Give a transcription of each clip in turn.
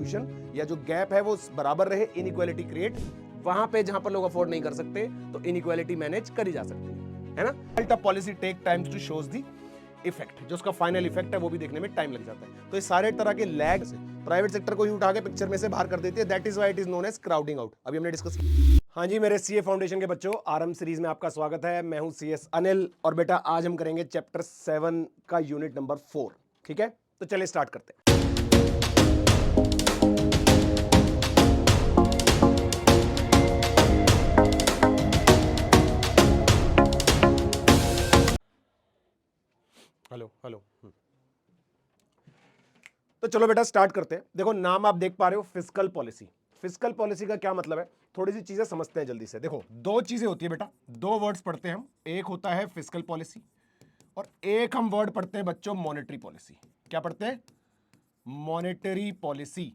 Distribution या जो gap है वो बराबर रहे, इनइक्वालिटी क्रिएट, वहां पे जहां पर लोग अफोर्ड नहीं कर सकते तो इनइक्वालिटी मैनेज करी जा सकती है ना। Result of policy take times to shows the effect, जो उसका फाइनल इफेक्ट है वो भी देखने में टाइम लग जाता है। तो ये सारे तरह के लैग से प्राइवेट सेक्टर को ही उठा के पिक्चर में से बाहर कर देती है। That is why it is known as crowding out. अभी हमने डिस्कस किया। हाँ जी, मेरे सीए फाउंडेशन के बच्चों, आरएम सीरीज में आपका स्वागत है। मैं हूं सीएस अनिल और बेटा आज हम करेंगे चैप्टर 7 का यूनिट नंबर 4। ठीक है, तो चलिए स्टार्ट करते हैं। Hello hello. तो चलो बेटा स्टार्ट करते हैं। देखो नाम आप देख पा रहे हो, फिस्कल पॉलिसी। फिस्कल पॉलिसी का क्या मतलब है, थोड़ी सी चीजें समझते हैं जल्दी से। देखो दो चीजें होती है बेटा, दो वर्ड्स पढ़ते हैं हम। एक होता है फिस्कल पॉलिसी और एक हम वर्ड पढ़ते हैं बच्चों मॉनेटरी पॉलिसी। क्या पढ़ते हैं? Monetary policy.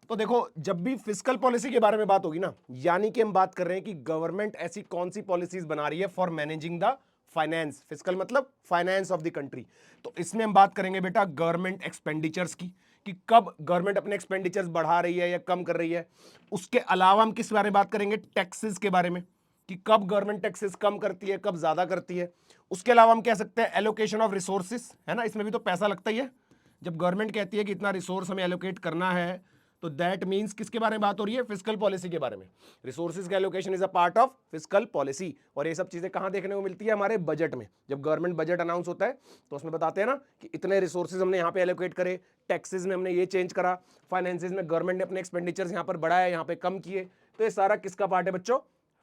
तो देखो जब भी फिस्कल पॉलिसी के बारे में बात होगी ना, यानी कि हम बात कर रहे हैं कि गवर्नमेंट ऐसी कौन सी पॉलिसीज बना रही है for managing the finance. Fiscal मतलब फाइनेंस ऑफ द कंट्री। तो इसमें हम बात करेंगे बेटा गवर्नमेंट एक्सपेंडिचर्स की, कि कब गवर्नमेंट अपने एक्सपेंडिचर्स बढ़ा रही है या कम कर रही है। उसके अलावा हम किस बारे में बात करेंगे? टैक्सेस के बारे में, कि कब गवर्नमेंट टैक्सेस कम करती है, कब ज्यादा करती है। उसके अलावा हम कह सकते हैं एलोकेशन ऑफ रिसोर्सेस, है ना, इसमें भी तो पैसा लगता ही है। जब गवर्नमेंट कहती है कि इतना रिसोर्स हमें एलोकेट करना है, तो दैट मींस किसके बारे में बात हो रही है? फिस्कल पॉलिसी के बारे में। रिसोर्सेज का allocation is a part of fiscal policy. और ये सब चीजें कहां देखने को मिलती है? हमारे बजट में। जब गवर्नमेंट बजट अनाउंस होता है तो उसमें बताते हैं ना कि इतने रिसोर्सेज हमने यहाँ पे एलोकेट करे, टैक्सेस में हमने ये चेंज करा, फाइनेंसेज में गवर्नमेंट ने अपने एक्सपेंडिचर्स यहाँ पर बढ़ाया, यहाँ पे कम किए। तो ये सारा किसका पार्ट है बच्चों?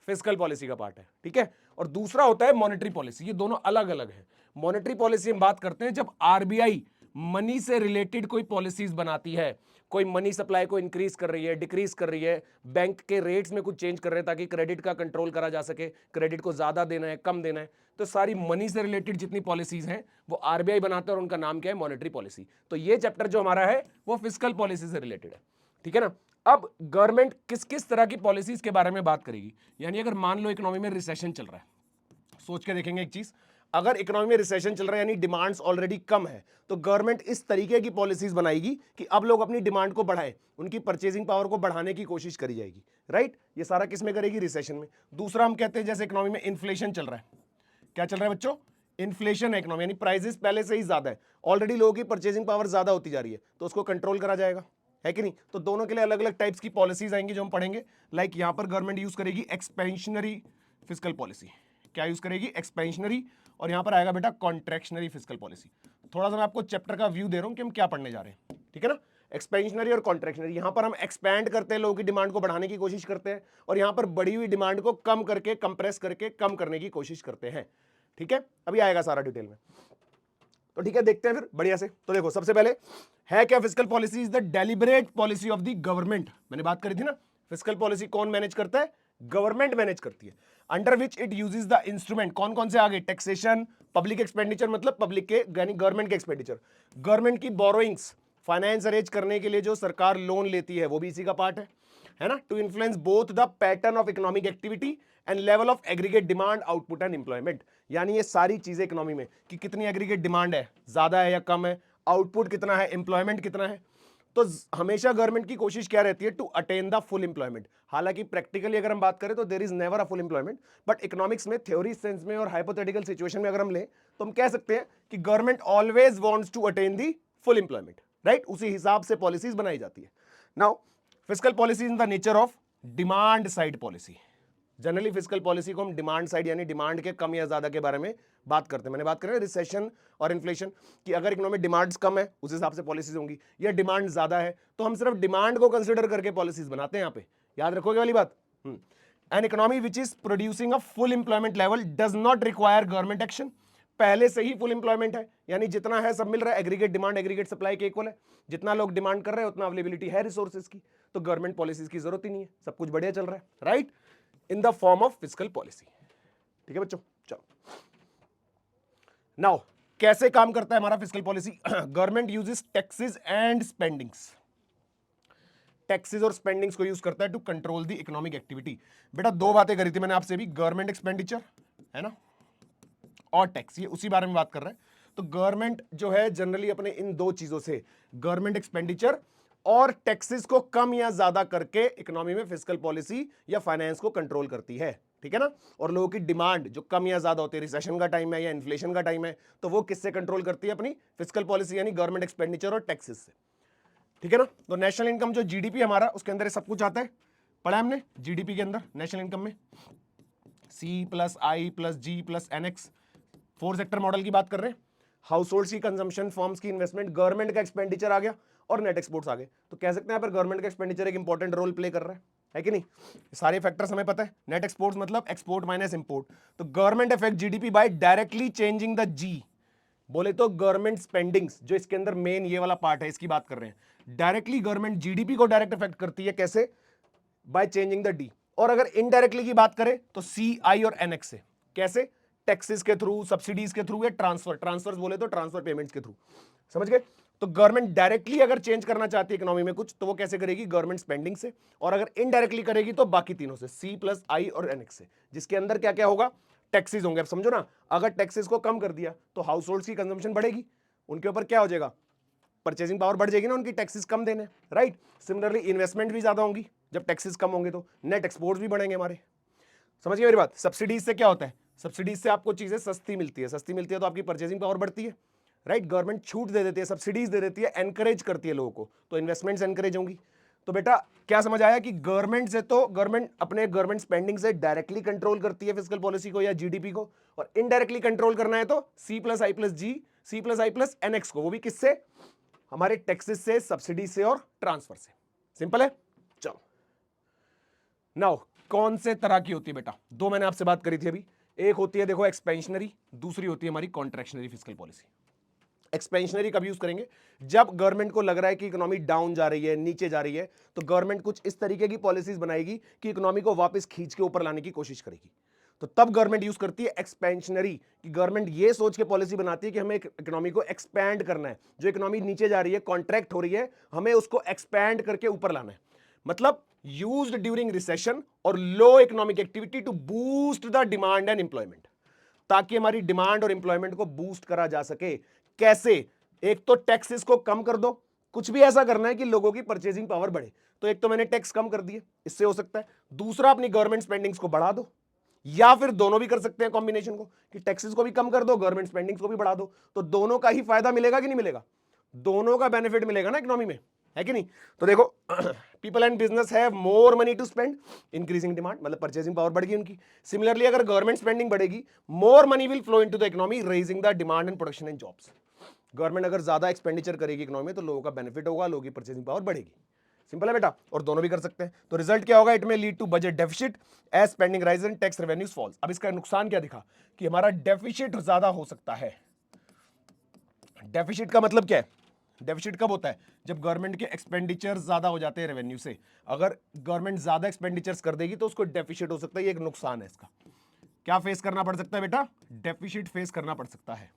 फिस्कल पॉलिसी का पार्ट है। ठीक है। और दूसरा होता है मॉनेटरी पॉलिसी। ये दोनों अलग अलग है। मॉनेटरी पॉलिसी हम बात करते हैं जब आरबीआई मनी से रिलेटेड कोई पॉलिसीज बनाती है, कोई मनी सप्लाई को इंक्रीज कर रही है, डिक्रीज कर रही है, बैंक के रेट्स में कुछ चेंज कर रहे हैं ताकि क्रेडिट का कंट्रोल करा जा सके, क्रेडिट को ज्यादा देना है, कम देना है। तो सारी मनी से रिलेटेड जितनी पॉलिसीज हैं वो आरबीआई बनाता है और उनका नाम क्या है? Monetary policy. तो ये चैप्टर जो हमारा है वो फिस्कल पॉलिसी से रिलेटेड है। ठीक है ना। अब गवर्नमेंट किस किस तरह की पॉलिसीज के बारे में बात करेगी, यानी अगर मान लो इकोनॉमी में रिसेशन चल रहा है, सोच के देखेंगे एक चीज, अगर इकोनॉमी में रिसेशन चल रहा है यानी डिमांड्स ऑलरेडी कम है, तो गवर्नमेंट इस तरीके की पॉलिसीज बनाएगी कि अब लोग अपनी डिमांड को बढ़ाएं, उनकी परचेजिंग पावर को बढ़ाने की कोशिश करी जाएगी। राइट, ये सारा किस में करेगी? रिसेशन में। दूसरा हम कहते हैं जैसे इकोनॉमी में इन्फ्लेशन चल रहा है। क्या चल रहा है बच्चों? इन्फ्लेशन है इकोनॉमी, यानी प्राइसेस पहले से ही ज्यादा है, ऑलरेडी लोगों की परचेजिंग पावर ज्यादा होती जा रही है, तो उसको कंट्रोल करा जाएगा, है कि नहीं। तो दोनों के लिए अलग अलग टाइप्स की पॉलिसीज आएंगी जो हम पढ़ेंगे। लाइक यहां पर गवर्नमेंट यूज करेगी एक्सपेंशनरी फिस्कल पॉलिसी। क्या यूज करेगी? एक्सपेंशनरी। और यहां पर आएगा बेटा कॉन्ट्रैक्शनरी फिस्कल पॉलिसी। थोड़ा सा मैं आपको चैप्टर का व्यू दे रहा हूं कि हम क्या पढ़ने जा रहे हैं। ठीक है ना। एक्सपेंशनरी और कॉन्ट्रैक्शनरी, यहां पर हम एक्सपैंड करते हैं, लोगों की डिमांड को बढ़ाने की कोशिश करते हैं, और यहां पर बढ़ी हुई डिमांड को कम करके, कंप्रेस करके कम करने की कोशिश करते हैं। ठीक है, अभी आएगा सारा डिटेल में। तो ठीक है, देखते हैं फिर बढ़िया से। तो देखो सबसे पहले है क्या? Fiscal policy is the deliberate policy of the government. मैंने बात करी थी ना, फिस्कल पॉलिसी कौन मैनेज करता है? गवर्नमेंट मैनेज करती है। Under which it uses the instrument, कौन कौन से आगे? टैक्सेशन, पब्लिक एक्सपेंडिचर मतलब पब्लिक के यानी गवर्नमेंट के एक्सपेंडिचर, गवर्नमेंट की बोरोइंग्स, फाइनेंस अरेंज करने के लिए जो सरकार लोन लेती है वो भी इसी का पार्ट है ना। To influence both the pattern of economic activity and level of aggregate demand, output and employment. यानी ये सारी चीजें इकोनॉमी में कि कितनी एग्रीगेट डिमांड है, ज्यादा है या कम है, आउटपुट कितना है, एम्प्लॉयमेंट कितना है। तो हमेशा गवर्नमेंट की कोशिश क्या रहती है? To attain the full employment. हालांकि प्रैक्टिकली अगर हम बात करें तो there is never a full employment, but economics में थ्योरी सेंस में और हाइपोथेटिकल सिचुएशन में अगर हम लें तो हम कह सकते हैं कि government always wants to attain the full employment. Right, उसी हिसाब से पॉलिसीज बनाई जाती है। Now fiscal policy in the nature of demand side policy. Generally fiscal policy को हम डिमांड साइड यानी डिमांड के कम या ज्यादा के बारे में बात करते हैं। मैंने बात करें रिसेशन और इन्फ्लेशन कि अगर इकोनॉमिक डिमांड्स कम है उस हिसाब से पॉलिसीज होंगी, या डिमांड ज्यादा है तो हम सिर्फ डिमांड को कंसीडर करके पॉलिसीज बनाते हैं। यहां पे याद रखोगे वाली बात। An economy which is producing a full employment level does not require government action. पहले से ही फुल एम्प्लॉयमेंट है, यानी जितना है सब मिल रहा है, एग्रीगेट डिमांड एग्रीगेट सप्लाई के इक्वल है, जितना लोग डिमांड कर रहे हैं उतना अवेलेबिलिटी है रिसोर्सेज की, तो गवर्नमेंट पॉलिसीज की जरूरत ही नहीं है, सब कुछ बढ़िया चल रहा है। Right, in the form of fiscal policy. ठीक है बच्चों, चलो नाउ कैसे काम करता है हमारा fiscal policy? Government uses taxes and spendings. Taxes और स्पेंडिंग्स को यूज करता है to control the economic activity. बेटा दो बातें करी थी मैंने आपसे भी, गवर्नमेंट एक्सपेंडिचर है ना और टैक्स, ये उसी बारे में बात कर रहे हैं। तो गवर्नमेंट जो है जनरली अपने इन दो चीजों से, गवर्नमेंट एक्सपेंडिचर और टैक्सेस को कम या ज्यादा करके इकोनॉमी में फिस्कल पॉलिसी या फाइनेंस को कंट्रोल करती है, ठीक है ना। और लोगों की डिमांड जो कम या ज्यादा होती है, रिसेशन का टाइम है या इन्फ्लेशन का टाइम है, तो वो किससे कंट्रोल करती है? अपनी फिस्कल पॉलिसी यानी गवर्नमेंट एक्सपेंडिचर और टैक्सेस से, ठीक है ना। तो नेशनल इनकम जो जीडीपी हमारा, उसके अंदर सब कुछ आता है, पढ़ा हमने जीडीपी के अंदर नेशनल इनकम में सी प्लस आई प्लस जी प्लस एनएक्स, 4 सेक्टर मॉडल की बात कर रहे हैं। हाउस होल्ड की कंजम्पशन, फर्म्स की इन्वेस्टमेंट, गवर्नमेंट का एक्सपेंडिचर आ गया और नेट एक्सपोर्ट्स आ गए। तो कह सकते हैं पर गवर्नमेंट का एक्सपेंडिचर एक इंपॉर्टेंट रोल प्ले कर रहा है कि नहीं? सारे फैक्टर्स हमें पता है। नेट एक्सपोर्ट्स मतलब एक्सपोर्ट माइनस इंपोर्ट। तो government affect GDP by directly changing the G, बोले तो गवर्नमेंट स्पेंडिंग्स, जो इसके अंदर मेन ये वाला पार्ट है इसकी बात कर रहे हैं। डायरेक्टली गवर्नमेंट जीडीपी को डायरेक्ट इफेक्ट करती है, कैसे? By changing the D. और अगर इनडायरेक्टली की बात करें तो सी, आई और एनएक्स से, कैसे? टैक्सेस के थ्रू, सब्सिडीज के थ्रू या ट्रांसफर्स बोले तो ट्रांसफर पेमेंट्स के थ्रू, समझ गए? तो गवर्नमेंट डायरेक्टली अगर चेंज करना चाहती है इकोनॉमी में कुछ, तो वो कैसे करेगी? गवर्नमेंट स्पेंडिंग से। और अगर इनडायरेक्टली करेगी तो बाकी तीनों से, सी प्लस आई और एनएक्स से, जिसके अंदर क्या क्या होगा? टैक्सेस होंगे। अब समझो ना, अगर टैक्सेस को कम कर दिया तो हाउस होल्ड की कंजम्पशन बढ़ेगी, उनके ऊपर क्या हो जाएगा? परचेजिंग पावर बढ़ जाएगी ना उनकी, टैक्सेस कम देने, राइट। सिमिलरली इन्वेस्टमेंट भी ज्यादा होंगी जब टैक्सेस कम होंगे, तो नेट एक्सपोर्ट्स भी बढ़ेंगे हमारे। समझ गए मेरी बात? सब्सिडीज से क्या होता है? सब्सिडीज से आपको चीजें सस्ती मिलती है, सस्ती मिलती है तो आपकी परचेजिंग पावर बढ़ती है, राइट। गवर्नमेंट छूट दे देती है, सब्सिडीज दे देती है, एनकरेज करती है लोगों को, तो इन्वेस्टमेंट्स एनकरेज होंगी। तो बेटा क्या समझ आया कि गवर्नमेंट से तो गवर्नमेंट अपने गवर्नमेंट स्पेंडिंग से डायरेक्टली कंट्रोल करती है फिस्कल पॉलिसी को या जीडीपी को, और इनडायरेक्टली कंट्रोल करना है तो सी प्लस आई प्लस जी, सी प्लस आई प्लस एनएक्स को, वो भी किससे? हमारे टैक्सेस से, सब्सिडी से और ट्रांसफर से। सिंपल है। चलो नाउ कौन से तरह की होती है बेटा? दो मैंने आपसे बात करी थी अभी। एक होती है देखो एक्सपेंशनरी, दूसरी होती है हमारी कॉन्ट्रैक्शनरी फिस्कल पॉलिसी। एक्सपेंशनरी कब यूज करेंगे? जब गवर्नमेंट को लग रहा है कि इकोनॉमी डाउन जा रही है, नीचे जा रही है, तो गवर्नमेंट कुछ इस तरीके की पॉलिसीज बनाएगी कि इकोनॉमी को वापस खींच के ऊपर लाने की कोशिश करेगी। तो तब गवर्नमेंट यूज करती है एक्सपेंशनरी, कि गवर्नमेंट ये सोच के पॉलिसी बनाती है कि हमें इकोनॉमी को एक्सपैंड करना है, जो इकोनॉमी नीचे जा रही है, कॉन्ट्रैक्ट हो रही है, हमें उसको एक्सपैंड करके ऊपर लाना है। मतलब यूज्ड ड्यूरिंग रिसेशन और low economic activity to boost the demand and employment, ताकि हमारी डिमांड और एम्प्लॉयमेंट को बूस्ट करा जा सके। कैसे? एक तो टैक्सेस को कम कर दो, कुछ भी ऐसा करना है कि लोगों की परचेजिंग पावर बढ़े, तो एक तो मैंने टैक्स कम कर दिए, इससे हो सकता है। दूसरा अपनी गवर्नमेंट स्पेंडिंग्स को बढ़ा दो, या फिर दोनों भी कर सकते हैं कॉम्बिनेशन को, कि टैक्सेस को भी कम कर दो, गवर्नमेंट स्पेंडिंग्स को भी बढ़ा दो, तो दोनों का ही फायदा मिलेगा कि नहीं मिलेगा? दोनों का बेनिफिट मिलेगा ना इकोनॉमी में, है कि नहीं? तो देखो people and business have more money to spend, increasing demand, मतलब परचेजिंग पावर बढ़ेगी उनकी। सिमिलरली अगर गवर्नमेंट स्पेंडिंग बढ़ेगी, more money will flow into the economy, raising the demand and production and jobs. Government अगर ज्यादा एक्सपेंडिचर करेगी economy में, तो लोगों का बेनिफिट होगा, लोगों की परचेजिंग पावर बढ़ेगी। सिंपल है बेटा, और दोनों भी कर सकते हैं। तो रिजल्ट क्या होगा? It may lead to budget deficit as spending rise and tax revenues falls. अब इसका नुकसान क्या दिखा? कि हमारा डेफिसिट ज्यादा हो सकता है। डेफिसिट का मतलब क्या है? डेफिसिट कब होता है? जब गवर्नमेंट के एक्सपेंडिचर ज्यादा हो जाते हैं रेवेन्यू से। अगर गवर्नमेंट ज्यादा एक्सपेंडिचर्स कर देगी तो उसको डेफिसिट हो सकता है, ये एक नुकसान है इसका। क्या फेस करना पड़ सकता है बेटा? डेफिसिट फेस करना पड़ सकता है।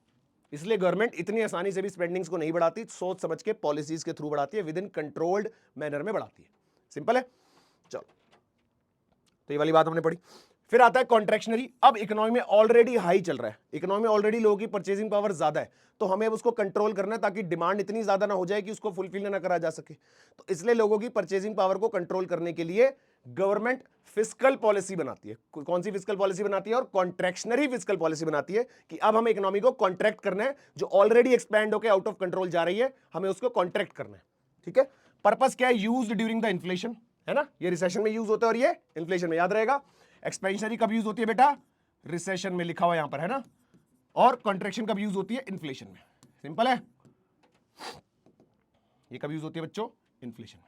इसलिए गवर्नमेंट इतनी आसानी से भी स्पेंडिंग्स को नहीं बढ़ाती, सोच समझ के पॉलिसीज के थ्रू बढ़ाती है, विद इन कंट्रोल्ड मैनर में बढ़ाती है। सिंपल है। चलो, तो ये वाली बात हमने पढ़ी। फिर आता है कॉन्ट्रैक्शनरी। अब इकोनॉमी में ऑलरेडी हाई चल रहा है, इकोनॉमी में ऑलरेडी लोगों की परचेजिंग पावर ज्यादा है, तो हमें अब उसको कंट्रोल करना है ताकि डिमांड इतनी ज्यादा ना हो जाए कि उसको फुलफिल ना करा जा सके। तो इसलिए लोगों की परचेजिंग पावर को कंट्रोल करने के लिए गवर्नमेंट फिस्कल पॉलिसी बनाती है। कौन सी फिस्कल पॉलिसी बनाती है? और कॉन्ट्रैक्शनरी फिस्कल पॉलिसी बनाती है, कि अब हमें इकोनॉमी को कॉन्ट्रैक्ट करना है, जो ऑलरेडी एक्सपैंड होकर आउट ऑफ कंट्रोल जा रही है, हमें उसको कॉन्ट्रैक्ट करना है। ठीक है। पर्पस क्या है? यूज्ड ड्यूरिंग द इन्फ्लेशन, है ना, ये रिसेशन में यूज होता है और ये इन्फ्लेशन में, याद रहेगा। एक्सपेंशनरी कब यूज होती है बेटा? रिसेशन में, लिखा हुआ यहां पर, है ना। और कॉन्ट्रैक्शन कब यूज होती है? इन्फ्लेशन में। सिंपल है। ये कब यूज होती है बच्चों? इन्फ्लेशन में।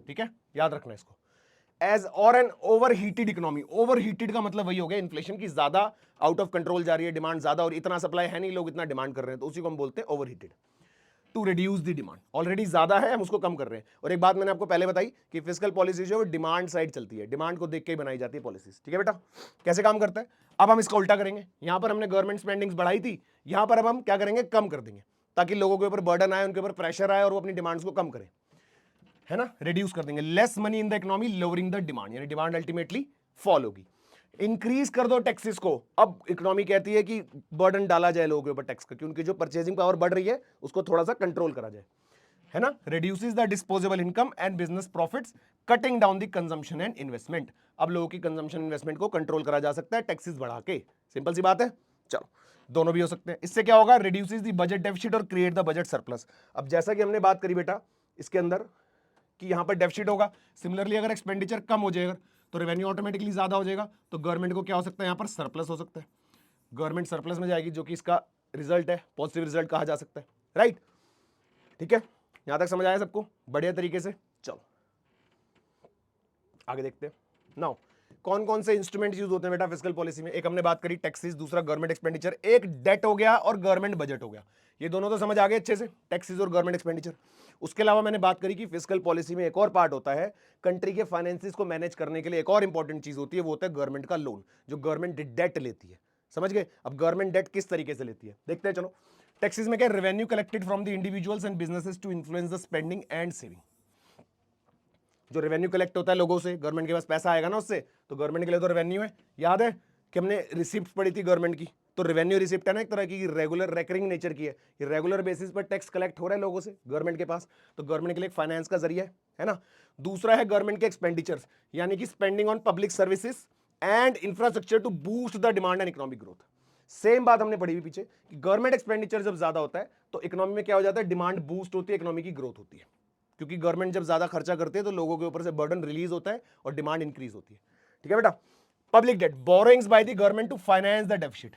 ठीक है, याद रखना इसको। एज और एन ओवरहीटेड इकोनॉमी, ओवरहीटेड का मतलब वही हो गया इन्फ्लेशन की, ज्यादा आउट ऑफ कंट्रोल जा रही है, डिमांड ज्यादा और इतना सप्लाई है नहीं, लोग इतना डिमांड कर रहे हैं, तो उसी को हम बोलते हैं overheated. To reduce the demand, already ज्यादा है, हम उसको कम कर रहे हैं। और एक बात मैंने आपको पहले बताई कि फिस्कल पॉलिसी जो है डिमांड साइड चलती है, डिमांड को देख के ही बनाई जाती है पॉलिसीज। ठीक है बेटा, कैसे काम करता है? अब हम इसका उल्टा करेंगे। यहां पर हमने गवर्नमेंट स्पेंडिंग्स बढ़ाई थी, यहां पर अब हम क्या करेंगे? कम कर देंगे, ताकि लोगों के ऊपर बर्डन आए, उनके ऊपर प्रेशर आए और वो अपनी डिमांड्स को कम करें, है ना, रिड्यूस कर देंगे। Less money in the economy lowering the demand, यानी डिमांड अल्टीमेटली फॉल होगी। इंक्रीज कर दो टैक्सेस को। अब इकोनॉमी कहती है कि बर्डन डाला जाए लोगों के ऊपर टैक्स का, कि उनकी जो परचेजिंग पावर बढ़ रही है उसको थोड़ा सा कंट्रोल करा जाए। है ना, reduces the disposable income and business profits, cutting down the consumption and investment। अब लोगों की कंजम्पशन इन्वेस्टमेंट को कंट्रोल करा जा सकता है टैक्सेस बढ़ा के, सिंपल सी बात है। चलो दोनों भी हो सकते हैं। इससे क्या होगा, रिड्यूसेस द बजट डेफिसिट और क्रिएट द बजट सरप्लस। अब जैसा कि हमने बात करी बेटा इसके अंदर कि यहां पर डेफिसिट होगा, सिमिलरली अगर एक्सपेंडिचर कम हो जाएगा तो रेवेन्यू ऑटोमेटिकली ज्यादा हो जाएगा, तो गवर्नमेंट को क्या हो सकता है, यहां पर सरप्लस हो सकता है, गवर्नमेंट सरप्लस में जाएगी, जो कि इसका रिजल्ट है, पॉजिटिव रिजल्ट कहा जा सकता है, राइट। ठीक है, यहां तक समझ आया सबको बढ़िया तरीके से। चलो आगे देखते हैं। नाउ कौन कौन से इंस्ट्रूमेंट यूज होते हैं बेटा फिस्कल पॉलिसी में? एक हमने बात करी टैक्सेस, दूसरा गवर्नमेंट एक्सपेंडिचर, एक डेट हो गया और गवर्नमेंट बजट हो गया। ये दोनों तो समझ आ गए अच्छे से, टैक्सेस और गवर्नमेंट एक्सपेंडिचर। उसके अलावा मैंने बात करी कि फिस्कल पॉलिसी में एक और पार्ट होता है, कंट्री के फाइनेंसिस को मैनेज करने के लिए एक और इंपॉर्टेंट चीज होती है, वो होता है गवर्नमेंट का लोन, जो गवर्नमेंट डेट लेती है। समझ गए? अब गवर्नमेंट डेट किस तरीके से लेती है देखते हैं। चलो टैक्सेस में क्या, revenue collected from the individuals and businesses to influence the spending and saving. जो रेवेन्यू कलेक्ट होता है लोगों से, गवर्नमेंट के पास पैसा आएगा ना उससे, तो गवर्नमेंट के लिए तो रेवेन्यू है। याद है कि हमने रिसिप्ट पढ़ी थी गवर्नमेंट की, तो रेवेन्यू रिसिप्ट है ना, एक तरह की रेगुलर रेकरिंग नेचर की है, ये रेगुलर बेसिस पर टैक्स कलेक्ट हो रहा है लोगों से गवर्नमेंट के पास, तो गवर्नमेंट के लिए फाइनेंस का जरिया है ना। दूसरा है गवर्नमेंट के एक्सपेंडिचर्स, यानी कि spending on public services and infrastructure to boost the demand and economic growth. Same बात हमने पढ़ी हुई पीछे कि गवर्नमेंट एक्सपेंडिचर जब ज्यादा होता है तो इकोनॉमी में क्या हो जाता है, डिमांड बूस्ट होती है, इकोनॉमी की ग्रोथ होती है, क्योंकि गवर्नमेंट जब ज्यादा खर्चा करती है तो लोगों के ऊपर से बर्डन रिलीज होता है और डिमांड इंक्रीज होती है। ठीक है बेटा। Public debt, borrowings by the government to finance the deficit.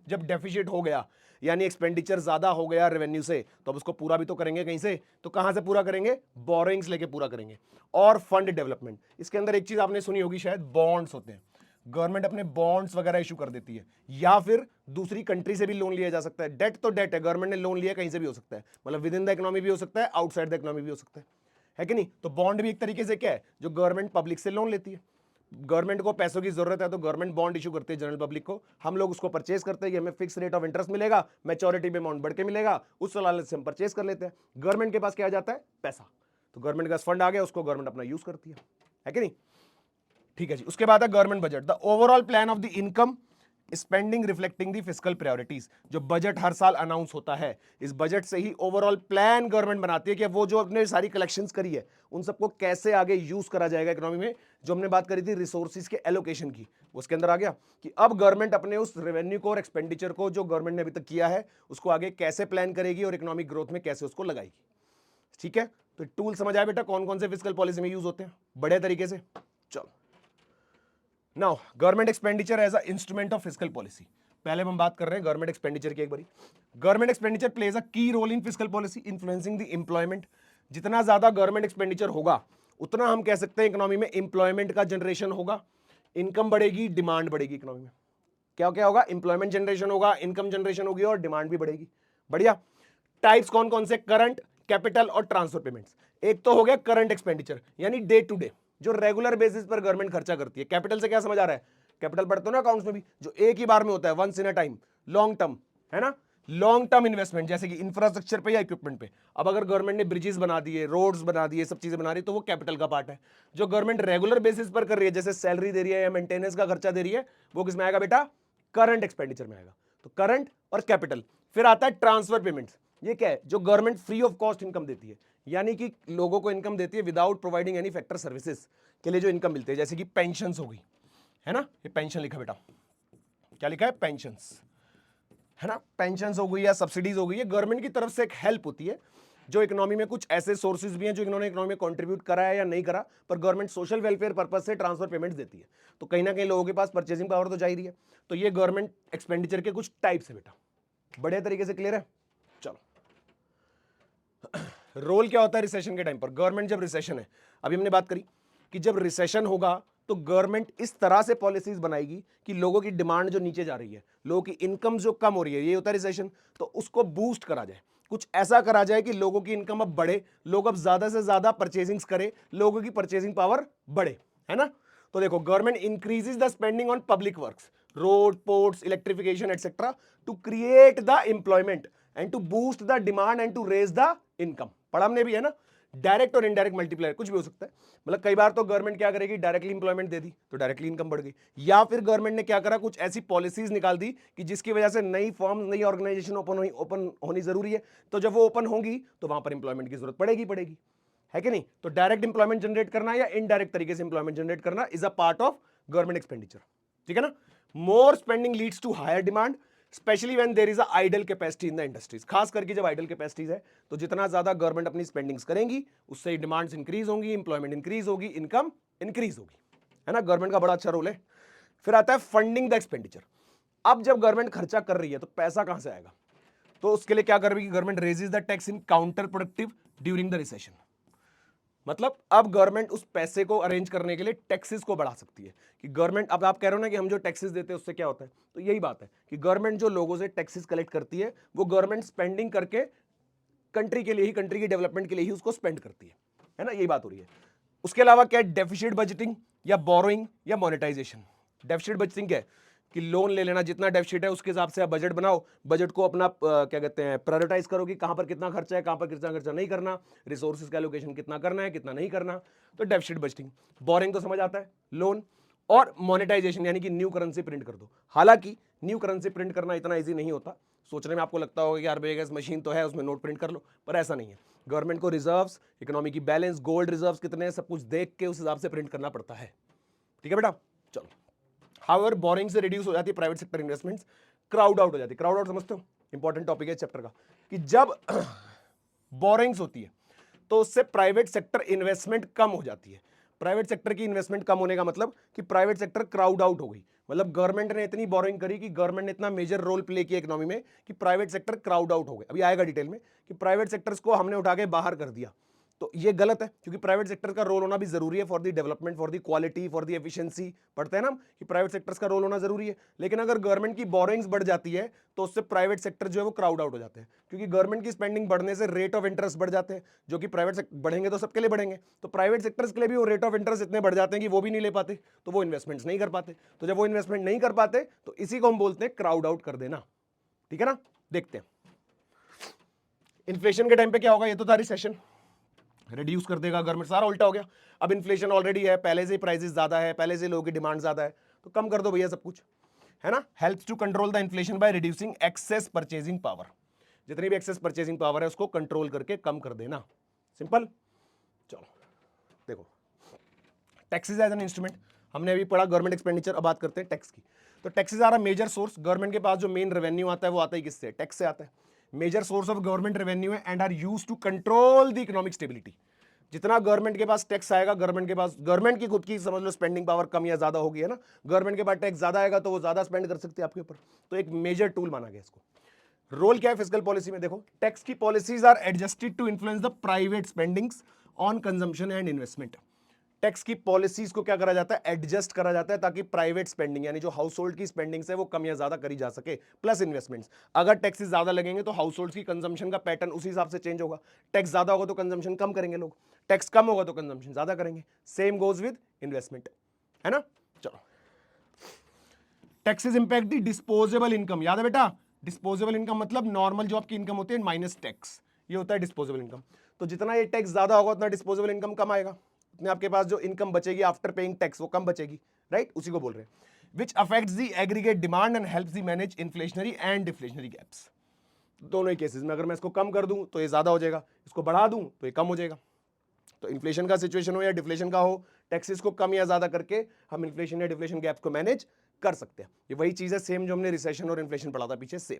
जब डेफिसिट हो गया यानी एक्सपेंडिचर ज्यादा हो गया रेवेन्यू से, तो अब उसको पूरा भी तो करेंगे कहीं से, तो कहां से पूरा करेंगे, बोरोइंग्स लेके पूरा करेंगे। और फंड डेवलपमेंट, इसके अंदर एक चीज आपने सुनी होगी शायद, बॉन्ड्स होते हैं, गवर्नमेंट अपने बॉन्ड्स वगैरह इशू कर देती है, या फिर दूसरी कंट्री से भी लोन लिया जा सकता है। डेट तो डेट है, गवर्नमेंट ने लोन लिया कहीं से भी हो सकता है, मतलब विद इन द इकोनॉमी भी हो सकता है, आउटसाइड द इकोनॉमी भी हो सकता है कि नहीं। तो बॉन्ड भी एक तरीके से क्या है, जो गवर्नमेंट पब्लिक से लोन लेती है। गवर्नमेंट को पैसों की जरूरत है तो गवर्नमेंट बॉन्ड इशू करती है जनरल पब्लिक को, हम लोग उसको परचेज करते हैं, हमें फिक्स रेट ऑफ इंटरेस्ट मिलेगा, मैच्योरिटी में अमाउंट बढ़ के मिलेगा, उस लालच से हम परचेज कर लेते हैं। गवर्नमेंट के पास क्या आ जाता है, पैसा, तो गवर्नमेंट का फंड आ गया, उसको गवर्नमेंट अपना यूज करती है कि नहीं। ठीक है जी। उसके बाद है government budget, the overall plan of the income spending reflecting the fiscal priorities. जो बजट हर साल अनाउंस होता है, इस बजट से ही ओवरऑल प्लान गवर्नमेंट बनाती है कि वो जो अपने सारी कलेक्शंस करी है उन सबको कैसे आगे यूज करा जाएगा इकोनॉमी में। जो हमने बात करी थी रिसोर्सेज के एलोकेशन की, उसके अंदर आ गया कि अब गवर्नमेंट अपने उस रेवेन्यू को और एक्सपेंडिचर को जो गवर्नमेंट ने अभी तक किया है उसको आगे कैसे प्लान करेगी और इकोनॉमिक ग्रोथ में कैसे उसको लगाएगी। ठीक है, तो टूल समझ आया बेटा कौन कौन से फिस्कल पॉलिसी में यूज होते हैं बड़े तरीके से। चलो now government expenditure as a instrument of fiscal policy. पहले हम बात कर रहे हैं गवर्नमेंट एक्सपेंडिचर की एक बारी। Government expenditure plays a key role in fiscal policy influencing the employment. जितना ज्यादा गवर्नमेंट एक्सपेंडिचर होगा उतना हम कह सकते हैं इकोनॉमी में एम्प्लॉयमेंट का जनरेशन होगा, इनकम बढ़ेगी, डिमांड बढ़ेगी इकोनॉमी में। क्या क्या होगा, एम्प्लॉयमेंट जनरेशन होगा, इनकम जनरेशन होगी और डिमांड भी बढ़ेगी। बढ़िया। टाइप्स कौन कौन से, करंट, कैपिटल और ट्रांसफर पेमेंट्स। एक तो हो गया करंट एक्सपेंडिचर यानी डे टू डे, जो रेगुलर बेसिस पर गवर्नमेंट खर्चा करती है। कैपिटल से क्या समझ आ रहा है, कैपिटल पढ़ते हो ना अकाउंट्स में भी, जो एक ही बार में होता है, once in a time, long term, है ना, लॉन्ग टर्म इन्वेस्टमेंट, जैसे कि इंफ्रास्ट्रक्चर पे या इक्विपमेंट पे। अब अगर गवर्नमेंट ने ब्रिजेस बना दिए, रोड्स बना दिए, सब चीजें बना रही है, तो वो कैपिटल का पार्ट है। जो गवर्नमेंट रेगुलर बेसिस पर कर रही है, जैसे सैलरी दे रही है या मेंटेनेंस का खर्चा दे रही है, वो किस में आएगा बेटा, करंट एक्सपेंडिचर में आएगा। तो करंट और कैपिटल। फिर आता है ट्रांसफर पेमेंट्स। ये क्या है, जो government free of cost income देती है, यानी कि लोगों को इनकम देती है without providing any factor services के लिए जो इनकम मिलती है, जैसे कि पेंशंस हो गई, है ना, ये पेंशन लिखा बेटा, क्या लिखा है, पेंशंस, है ना, पेंशंस हो गई या सब्सिडीज हो गई, है गवर्नमेंट की तरफ से एक हेल्प होती है। जो इकोनॉमी में कुछ ऐसे सोर्सेज भी हैं जो इन्होंने इकोनॉमी में कंट्रीब्यूट करा है या नहीं करा, पर गवर्नमेंट सोशल वेलफेयर पर्पस से ट्रांसफर पेमेंट्स देती है। तो कहीं ना कहीं लोगों के पास परचेसिंग पावर तो जा ही रही है। तो ये गवर्नमेंट एक्सपेंडिचर के कुछ टाइप्स है बेटा, बड़े तरीके से क्लियर है। चलो रोल क्या होता है रिसेशन के टाइम पर, गवर्नमेंट जब रिसेशन है, अभी हमने बात करी कि जब रिसेशन होगा तो गवर्नमेंट इस तरह से पॉलिसीज बनाएगी कि लोगों की डिमांड जो नीचे जा रही है, लोगों की इनकम जो कम हो रही है, ये होता है रिसेशन, तो उसको बूस्ट करा जाए, कुछ ऐसा करा जाए कि लोगों की इनकम अब बढ़े, लोग अब ज्यादा से ज्यादा परचेजिंग्स करें, लोगों की परचेजिंग पावर बढ़े, है ना। तो देखो government increases the spending on public works, road, ports, electrification etcetera, to create the employment and to boost the demand and to raise the income. पढ़ा हमने भी, है ना, डायरेक्ट और इनडायरेक्ट मल्टीप्लायर कुछ भी हो सकता है। मतलब कई बार तो गवर्नमेंट क्या करेगी, डायरेक्टली इंप्लॉयमेंट दे दी तो डायरेक्टली इनकम बढ़ गई, या फिर गवर्नमेंट ने क्या करा, कुछ ऐसी पॉलिसीज निकाल दी कि जिसकी वजह से नई फर्म, नई ऑर्गेनाइजेशन ओपन होनी जरूरी है, तो जब वो ओपन होंगी तो वहां पर इंप्लॉयमेंट की जरूरत पड़ेगी, है कि नहीं। तो डायरेक्ट इंप्लॉयमेंट जनरेट करना या इनडायरेक्ट तरीके से इंप्लॉयमेंट जनरेट करना is a part of government expenditure, ठीक है ना। More spending leads to higher demand, specially when there is a idle capacity in the industries. खास करके जब आइडल कैपेसिटीज है तो जितना ज्यादा गवर्नमेंट अपनी स्पेंडिंग्स करेंगी उससे डिमांड्स इंक्रीज होंगी, इंप्लॉयमेंट इंक्रीज होगी, इनकम इंक्रीज होगी, है ना। गवर्नमेंट का बड़ा अच्छा रोल है। फिर आता है फंडिंग द एक्सपेंडिचर। अब जब गवर्नमेंट खर्चा कर रही है तो पैसा कहां से आएगा, तो उसके लिए क्या करेगी government, raises the tax in counter productive during the recession. मतलब अब गवर्नमेंट उस पैसे को अरेंज करने के लिए टैक्सेस को बढ़ा सकती है कि गवर्नमेंट, अब आप कह रहे हो ना कि हम जो टैक्सेस देते हैं उससे क्या होता है, तो यही बात है कि गवर्नमेंट जो लोगों से टैक्सेस कलेक्ट करती है वो गवर्नमेंट स्पेंडिंग करके कंट्री के लिए ही, कंट्री की डेवलपमेंट के लिए ही उसको स्पेंड करती है ना, यही बात हो रही है। उसके अलावा क्या है, डेफिसिट बजटिंग या बोरोइंग या मोनेटाइजेशन। डेफिसिट बजटिंग क्या है कि लोन ले लेना, जितना डेफिसिट है उसके हिसाब से आप बजट बनाओ, बजट को अपना क्या कहते हैं प्रायोरिटाइज करो कि कहां पर कितना खर्चा है, कहां पर कितना खर्चा नहीं करना, रिसोर्सेज का एलोकेशन कितना करना है, कितना नहीं करना, तो डेफिसिट बजटिंग। बोरिंग तो समझ आता है, लोन। और मोनेटाइजेशन यानी कि न्यू करेंसी प्रिंट कर दो। हालांकि न्यू करेंसी प्रिंट करना इतना ईजी नहीं होता, सोचने में आपको लगता होगा कि यार बेगस मशीन तो है उसमें नोट प्रिंट कर लो, पर ऐसा नहीं है। गवर्नमेंट को रिजर्व्स, इकोनॉमी की बैलेंस, गोल्ड रिजर्व्स कितने हैं, सब कुछ देख के उस हिसाब से प्रिंट करना पड़ता है, ठीक है बेटा। चलो, हाउएवर बोरिंग से रिड्यूस हो जाती है private sector investments, crowd out हो जाती है। क्राउड आउट समझते हो, इंपॉर्टेंट टॉपिक है चैप्टर का, कि जब बोरिंग्स होती है तो उससे प्राइवेट सेक्टर इन्वेस्टमेंट कम हो जाती है। प्राइवेट सेक्टर की इन्वेस्टमेंट कम होने का मतलब कि प्राइवेट सेक्टर क्राउड आउट हो गई, मतलब गवर्नमेंट ने इतनी बोरिंग करी कि गवर्नमेंट ने इतना मेजर रोल प्ले किया इकोनॉमी में कि प्राइवेट सेक्टर क्राउड आउट हो गए। अभी आएगा डिटेल में कि प्राइवेट सेक्टर्स को हमने उठा के बाहर कर दिया, तो ये गलत है, क्योंकि प्राइवेट सेक्टर का रोल होना भी जरूरी है for the development, for the quality, for the efficiency. पढ़ते हैं ना कि प्राइवेट सेक्टर्स का रोल होना जरूरी है, लेकिन अगर गवर्नमेंट की बोरिंग्स बढ़ जाती है तो उससे प्राइवेट सेक्टर जो है वो क्राउड आउट हो जाते हैं, क्योंकि गवर्नमेंट की स्पेंडिंग बढ़ने से रेट ऑफ इंटरेस्ट बढ़ जाते हैं, जो कि प्राइवेट सेक्टर बढ़ेंगे तो सबके लिए बढ़ेंगे, तो प्राइवेट सेक्टर्स के लिए भी वो रेट ऑफ इंटरेस्ट इतने बढ़ जाते हैं कि वो भी नहीं ले पाते, तो वो इन्वेस्टमेंट्स नहीं कर पाते। तो जब वो इन्वेस्टमेंट नहीं कर पाते तो इसी को हम बोलते हैं क्राउड आउट कर देना, ठीक है ना। देखते हैं इन्फ्लेशन के टाइम पे क्या होगा, ये तो था रिसेशन, रिड्यूस कर देगा गवर्नमेंट, सारा उल्टा हो गया। अब इन्फ्लेशन ऑलरेडी है, पहले से प्राइसेस ज्यादा है, पहले से लोगों की डिमांड ज्यादा है, तो कम कर दो भैया सब कुछ, है ना। Helps to control the inflation by reducing excess purchasing power. जितनी भी एक्सेस परचेजिंग पावर है उसको कंट्रोल करके कम कर देना, सिंपल। चलो देखो, टैक्सेस एज एन इंस्ट्रूमेंट, हमने अभी पढ़ा गवर्नमेंट एक्सपेंडिचर, अब बात करते हैं टैक्स की। तो taxes are a major source, government के पास जो मेन रेवेन्यू आता है वो आता है किससे, टैक्स से आता है। Major source of government revenue है and are used to control the economic stability. जितना गवर्नमेंट के पास टैक्स आएगा, गवर्नमेंट के पास, गवर्नमेंट की खुद की समझ लो स्पेंडिंग पावर कम या ज्यादा होगी, है ना। गवर्नमेंट के पास टैक्स ज्यादा आएगा तो वो ज्यादा स्पेंड कर सकते हैं आपके ऊपर, तो एक मेजर टूल माना गया इसको। रोल क्या है फिस्कल पॉलिसी में, देखो टैक्स की policies are adjusted to influence the private spendings on consumption and investment. Tax की पॉलिसीज को क्या करा जाता है, एडजस्ट करा जाता है, ताकि प्राइवेट स्पेंडिंग यानी जो हाउस होल्ड की स्पेंडिंग्स है वो कम या ज्यादा करी जा सके, प्लस इन्वेस्टमेंट्स। अगर टैक्सेस ज्यादा लगेंगे तो हाउस होल्ड की कंजम्पशन का पैटर्न उसी हिसाब से चेंज होगा। टैक्स ज्यादा होगा तो कंजम्पशन कम करेंगे लोग, टैक्स कम होगा तो कंजम्पशन ज्यादा करेंगे। सेम गोज विद इन्वेस्टमेंट, है ना। चलो, टैक्सेस इंपैक्ट दी डिस्पोजेबल इनकम, याद है बेटा, डिस्पोजेबल इनकम मतलब नॉर्मल जो आपकी इनकम होती है माइनस टैक्स, ये होता है डिस्पोजेबल इनकम। तो जितना ये टैक्स ज्यादा होगा उतना डिस्पोजेबल इनकम कम आएगा, उतने आपके पास जो इनकम बचेगी आफ्टर पेइंग टैक्स वो कम बचेगी, राइट, उसी को बोल रहे हैं। Which affects the aggregate demand and helps the manage inflationary and deflationary gaps. दोनों ही केसेस में अगर मैं इसको कम कर दूं तो ये ज्यादा हो जाएगा, इसको बढ़ा दूं तो ये कम हो जाएगा। तो इन्फ्लेशन का सिचुएशन हो या डिफ्लेशन का हो, टैक्सेस को कम या ज्यादा करके हम इन्फ्लेशन या डिफ्लेशन गैप्स को मैनेज कर सकते हैं। ये वही चीज है सेम जो हमने रिसेशन और इन्फ्लेशन पढ़ा था पीछे, सेम,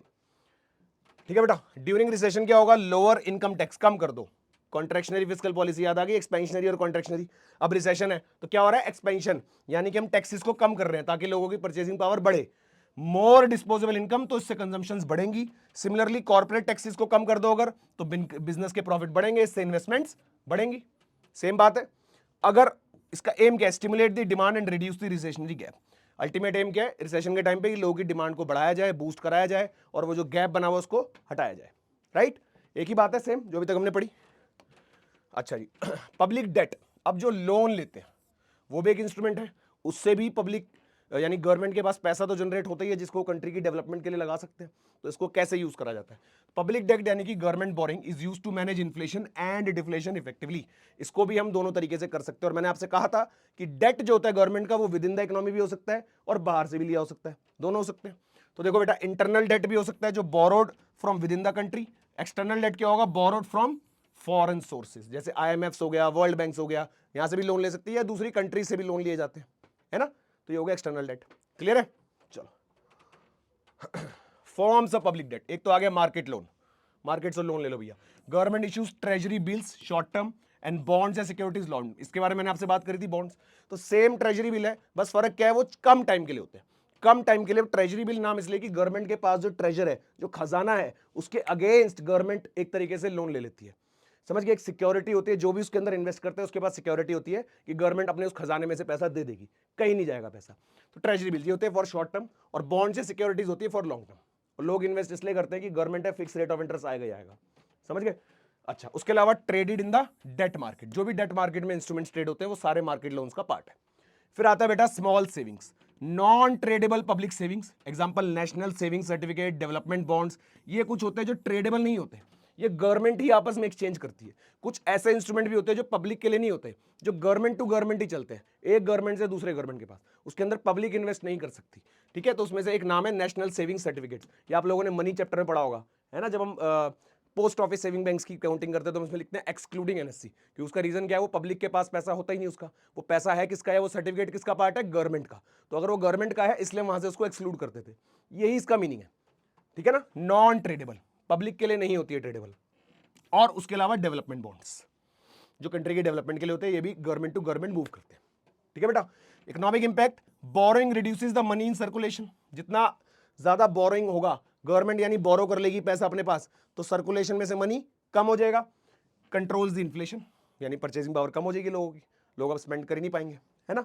ठीक है बेटा। ड्यूरिंग रिसेशन क्या होगा, लोअर इनकम टैक्स, कम कर दो। कॉन्ट्रैक्शनरी फिस्कल पॉलिसी याद आ गई, एक्सपेंशनरी और कॉन्ट्रैक्शनरी। अब रिसेशन है तो क्या हो रहा है, एक्सपेंशन, यानी कि हम टैक्सेस को कम कर रहे हैं ताकि लोगों की परचेसिंग पावर बढ़े। मोर डिस्पोजेबल इनकम तो इससे कंजम्पशंस बढ़ेंगी। सिमिलरली कॉर्पोरेट टैक्सेस को कम कर दो अगर, तो बिजनेस के प्रॉफिट बढ़ेंगे, इससे इन्वेस्टमेंट्स बढ़ेंगी, सेम बात है। अगर इसका एम क्या है, stimulate the demand and reduce the recessionary gap. Ultimate aim क्या है रिसेशन के टाइम पे कि लोगों की डिमांड को बढ़ाया जाए, बूस्ट कराया जाए और वो जो गैप बना हुआ उसको हटाया जाए, राइट। एक ही बात है सेम जो अभी तक हमने पढ़ी। अच्छा जी, पब्लिक डेट, अब जो लोन लेते हैं वो भी एक इंस्ट्रूमेंट है, उससे भी पब्लिक यानी गवर्नमेंट के पास पैसा तो जनरेट होता ही है जिसको कंट्री की डेवलपमेंट के लिए लगा सकते हैं। तो इसको कैसे यूज करा जाता है? पब्लिक डेट यानी कि government borrowing is use to manage inflation and deflation effectively. इसको भी हम दोनों तरीके से कर सकते हैं। और मैंने आपसे कहा था कि डेट जो होता है गवर्नमेंट का वो विद इन द इकोनॉमी भी हो सकता है और बाहर से भी लिया हो सकता है, दोनों हो सकते हैं। तो देखो बेटा, इंटरनल डेट भी हो सकता है जो borrowed from with in the country. External debt क्या होगा? बोरोड फ्रॉम फॉरेन सोर्सेज, जैसे IMF हो गया, वर्ल्ड बैंक हो गया, यहां से भी लोन ले सकती है या दूसरी कंट्री से भी लोन लिए जाते हैं, है ना। तो ये हो गया एक्सटर्नल डेट। क्लियर है? चलो फॉर्म्स ऑफ पब्लिक डेट, एक तो आ गया मार्केट लोन, मार्केट से लोन ले लो भैया। Government issues treasury bills, short term and bonds या सिक्योरिटीज लोन, इसके बारे में मैंने आपसे बात करी थी, बॉन्ड्स। तो सेम ट्रेजरी बिल है, बस फर्क क्या है, वो कम टाइम के लिए होते हैं। कम टाइम के लिए ट्रेजरी बिल नाम इसलिए कि गवर्नमेंट के पास जो ट्रेजर है, जो खजाना है, उसके अगेंस्ट गवर्नमेंट एक तरीके से लोन ले लेती है। समझ गए? एक सिक्योरिटी होती है, जो भी उसके अंदर इन्वेस्ट करते हैं उसके पास सिक्योरिटी होती है कि गवर्नमेंट अपने उस खजाने में से पैसा दे देगी, कहीं नहीं जाएगा पैसा। तो ट्रेजरी बिल ये होते हैं फॉर शॉर्ट टर्म, और बॉन्ड से सिक्योरिटीज होती है फॉर लॉन्ग टर्म। और लोग इन्वेस्ट इसलिए करते हैं कि गवर्नमेंट है, फिक्स रेट ऑफ इंटरेस्ट आएगा ही आएगा। समझ गए? अच्छा, उसके अलावा traded in the debt market, जो भी डेट मार्केट में इंस्ट्रूमेंट्स ट्रेड होते हैं वो सारे मार्केट लोन्स का पार्ट है। फिर आता है बेटा small savings, non tradable public savings, example national saving certificate, development bonds. ये कुछ होते हैं जो ट्रेडेबल नहीं होते, ये गवर्नमेंट ही आपस में एक्सचेंज करती है। कुछ ऐसे इंस्ट्रूमेंट भी होते हैं जो पब्लिक के लिए नहीं होते, जो गवर्नमेंट टू गवर्नमेंट ही चलते हैं, एक गवर्नमेंट से दूसरे गवर्नमेंट के पास, उसके अंदर पब्लिक इन्वेस्ट नहीं कर सकती। ठीक है? तो उसमें से एक नाम है नेशनल सेविंग सर्टिफिकेट। ये आप लोगों ने मनी चैप्टर में पढ़ा होगा, है ना। जब हम पोस्ट ऑफिस सेविंग बैंक्स की काउंटिंग करते हैं तो उसमें लिखते हैं एक्सक्लूडिंग NSC, कि उसका रीजन क्या है, वो पब्लिक के पास पैसा होता ही नहीं उसका, वो पैसा है किसका है, वो सर्टिफिकेट किसका पार्ट है, गवर्नमेंट का। तो अगर वो गवर्नमेंट का है इसलिए वहां से उसको एक्सक्लूड करते थे, यही इसका मीनिंग है। ठीक है ना? नॉन ट्रेडेबल, पब्लिक के लिए नहीं होती है ट्रेडेबल। और उसके अलावा डेवलपमेंट बॉन्ड्स, जो कंट्री के डेवलपमेंट के लिए होते हैं, ये भी गवर्नमेंट टू गवर्नमेंट मूव करते हैं। ठीक है बेटा? Economic impact, borrowing reduces the money in circulation, जितना ज्यादा बोरोइंग होगा, गवर्नमेंट यानी बोरो कर लेगी पैसा अपने पास, तो सर्कुलेशन में से मनी कम हो जाएगा। कंट्रोल्स द इन्फ्लेशन, यानी परचेसिंग पावर कम हो जाएगी लोगों की, लोग अब स्पेंड कर ही नहीं पाएंगे, है ना।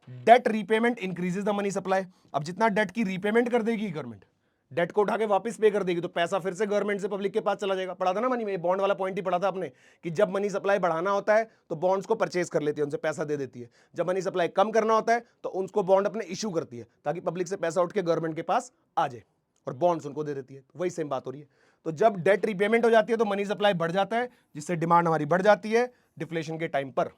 Debt repayment increases the money supply, अब जितना डेट की रीपेमेंट कर देगी गवर्नमेंट, डेट को उठा के वापस पे कर देगी, तो पैसा फिर से गवर्नमेंट से पब्लिक के पास चला जाएगा। पढ़ा था ना मनी में, बॉन्ड वाला पॉइंट ही पढ़ा था आपने, कि जब मनी सप्लाई बढ़ाना होता है तो बॉन्ड्स को परचेज कर लेती है, उनसे पैसा दे देती है। जब मनी सप्लाई कम करना होता है तो उनको बॉन्ड अपने इशू करती है, ताकि पब्लिक से पैसा उठ के गवर्नमेंट के पास आ जाए, और बॉन्ड्स उनको दे देती है। वही सेम बात हो रही है। तो जब डेट रीपेमेंट हो जाती है तो मनी सप्लाई बढ़ जाता है, जिससे डिमांड हमारी बढ़ जाती है डिफ्लेशन के टाइम पर।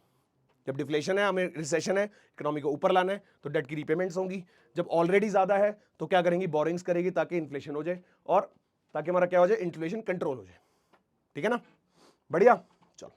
जब डिफ्लेशन है, हमें रिसेशन है, इकोनॉमी को ऊपर लाना है, तो डेट की रीपेमेंट्स होंगी। जब ऑलरेडी ज्यादा है तो क्या करेंगी, बोरिंग्स करेगी, ताकि इन्फ्लेशन हो जाए और ताकि हमारा क्या हो जाए, इन्फ्लेशन कंट्रोल हो जाए। ठीक है ना? बढ़िया। चलो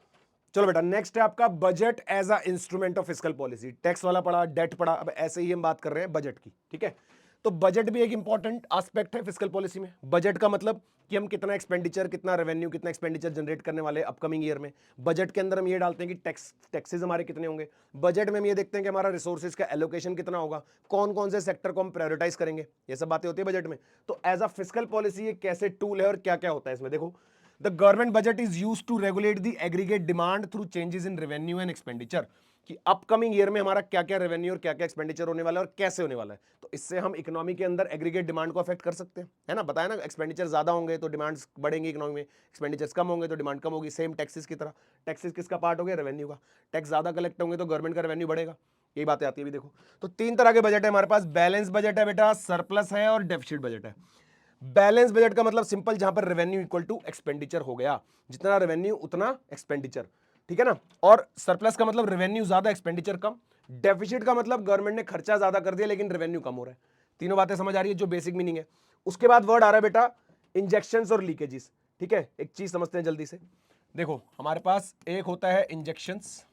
चलो बेटा, नेक्स्ट है आपका budget as a instrument of fiscal policy. Tax वाला पढ़ा, डेट पढ़ा, अब ऐसे ही हम बात कर रहे हैं बजट की। ठीक है? तो बजट भी एक इंपॉर्टेंट एस्पेक्ट है फिस्कल पॉलिसी में। बजट का मतलब कि हम कितना एक्सपेंडिचर, कितना रेवेन्यू, कितना एक्सपेंडिचर जनरेट करने वाले अपकमिंग ईयर में। बजट के अंदर हम ये डालते हैं कि टैक्सेस हमारे कितने होंगे। बजट में हम ये देखते हैं कि हमारा रिसोर्सेज का एलोकेशन कितना होगा, कौन कौन से सेक्टर को हम प्रायोरिटाइज करेंगे, ये सब बातें होती है बजट में। तो एज अ फिस्कल पॉलिसी ये कैसे टूल है और क्या क्या होता है इसमें, देखो। The government budget is used to regulate the aggregate demand through changes in revenue and expenditure, कि अपकमिंग ईयर में हमारा क्या क्या रेवेन्यू और क्या क्या एक्सपेंडिचर होने वाला है और कैसे होने वाला है। तो इससे हम इकोनॉमी के अंदर एग्रीगेट डिमांड को अफेक्ट कर सकते हैं, है ना। बताया ना, एक्सपेंडिचर ज्यादा होंगे तो डिमांड्स बढ़ेंगी इकोनॉमी में, एक्सपेंडिचर्स कम होंगे तो डिमांड कम होगी। सेम टैक्सेस की तरह, टैक्सेस किसका पार्ट हो गया, रेवेन्यू का। टैक्स ज्यादा कलेक्ट होंगे तो गवर्नमेंट का रेवेन्यू बढ़ेगा। यही बातें आती है भी। देखो, तो तीन तरह के बजट है हमारे पास, बैलेंस बजट है बेटा, सरप्लस है और डेफिसिट बजट है। बैलेंस बजट का मतलब सिंपल, जहां पर रेवेन्यू इक्वल टू एक्सपेंडिचर हो गया, जितना रेवेन्यू उतना एक्सपेंडिचर। ठीक है ना? और सरप्लस का मतलब रेवेन्यू ज्यादा एक्सपेंडिचर कम। डेफिसिट का मतलब गवर्नमेंट ने खर्चा ज्यादा कर दिया लेकिन रेवेन्यू कम हो रहा है। तीनों बातें समझ आ रही है, जो बेसिक मीनिंग है। उसके बाद वर्ड आ रहा है बेटा इंजेक्शंस और लीकेजेस। ठीक है? एक चीज समझते हैं जल्दी से। देखो, हमारे पास एक होता है इंजेक्शंस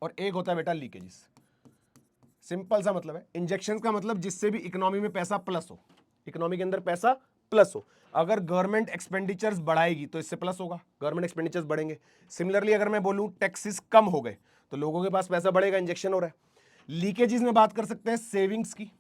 और एक होता है बेटा लीकेजेस। सिंपल सा मतलब है। इंजेक्शंस का मतलब जिससे भी इकोनॉमी में पैसा प्लस हो, इकोनॉमी के अंदर पैसा प्लस हो। अगर गवर्नमेंट एक्सपेंडिचर्स बढ़ाएगी तो इससे प्लस होगा, गवर्नमेंट एक्सपेंडिचर्स बढ़ेंगे। सिमिलरली अगर मैं बोलूं टैक्सेस कम हो गए तो लोगों के पास पैसा बढ़ेगा, इंजेक्शन हो रहा है। लीकेजेस में बात कर सकते हैं सेविंग्स की,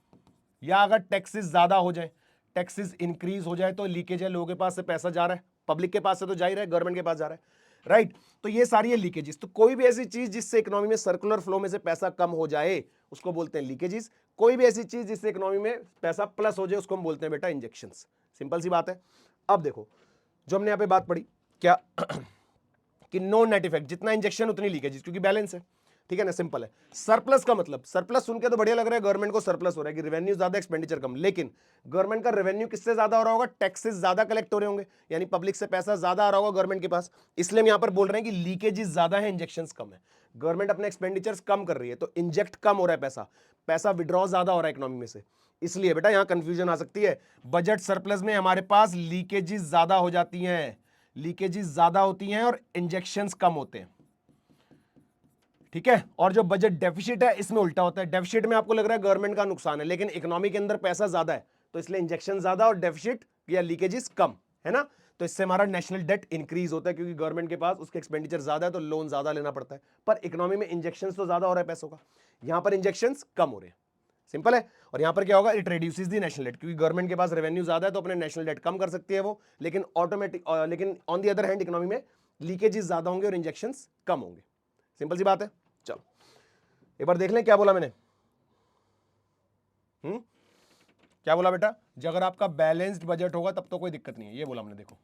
या अगर टैक्सेस ज्यादा हो जाए, टैक्सेस इंक्रीज हो जाए तो लीकेज है, लोगों के पास से पैसा जा रहा है, पब्लिक के पास से तो जा ही रहा है, गवर्नमेंट के पास जा रहा है, राइट। तो ये सारी है लीकेजेस। तो कोई भी ऐसी चीज जिससे इकोनॉमी में सर्कुलर फ्लो में से पैसा कम हो जाए उसको बोलते हैं लीकेजेस। कोई भी ऐसी चीज जिससे इकोनॉमी में पैसा प्लस हो जाए उसको हम बोलते हैं बेटा इंजेक्शंस। सिंपल सी बात है। अब देखो, जो हमने यहां पे बात पढ़ी क्या कि नो नेट इफेक्ट, जितना इंजेक्शन उतनी लीकेजेस, क्योंकि बैलेंस है। ठीक है ना, सिंपल है। सरप्लस का मतलब, सरप्लस सुन के तो बढ़िया लग रहा है, गवर्नमेंट को सरप्लस हो रहा है कि रेवेन्यू ज्यादा एक्सपेंडिचर कम, लेकिन गवर्नमेंट का रेवेन्यू किससे ज्यादा हो रहा होगा? टैक्सेस ज्यादा कलेक्ट हो रहे होंगे, यानी पब्लिक से पैसा ज्यादा आ रहा होगा गवर्नमेंट के पास। इसलिए हम यहां पर बोल रहे हैं कि लीकेजेस ज्यादा है, इंजेक्शंस कम है। गवर्नमेंट अपने एक्सपेंडिचर्स कम कर रही है तो इंजेक्ट कम हो रहा है पैसा, पैसा विड्रॉ ज्यादा हो रहा है इकोनॉमी में से, इसलिए बेटा यहां कंफ्यूजन आ सकती है। बजट सरप्लस में हमारे पास लीकेजेस ज्यादा हो जाती हैं, लीकेजेस ज्यादा होती हैं और इंजेक्शंस कम होते हैं, ठीक है। और जो बजट डेफिसिट है इसमें उल्टा होता है, डेफिसिट में आपको लग रहा है गवर्नमेंट का नुकसान है, लेकिन इकोनॉमी के अंदर पैसा ज्यादा है तो इसलिए इंजेक्शन ज्यादा और डेफिसिट या लीकेजेस कम, है ना। तो इससे हमारा नेशनल डेट इंक्रीज होता है, क्योंकि गवर्नमेंट के पास उसके एक्सपेंडिचर ज्यादा है तो लोन ज्यादा लेना पड़ता है, पर इकोनॉमी में इंजेक्शन तो ज्यादा हो रहा है पैसों का, यहां पर इंजेक्शन कम हो रहे हैं, सिंपल है। और यहां पर क्या होगा? It reduces the national debt, क्योंकि गवर्नमेंट के पास रेवेन्यू ज्यादा है तो अपने नेशनल डेट कम कर सकती है वो, लेकिन लेकिन on the other hand economy में लीकेजेस ज्यादा होंगे और इंजेक्शंस कम होंगे, सिंपल सी बात है। चलो एक बार देख लें क्या बोला मैंने। क्या बोला बेटा? जब अगर आपका बैलेंस्ड बजट होगा तब तो कोई दिक्कत नहीं है, ये बोला हमने। देखो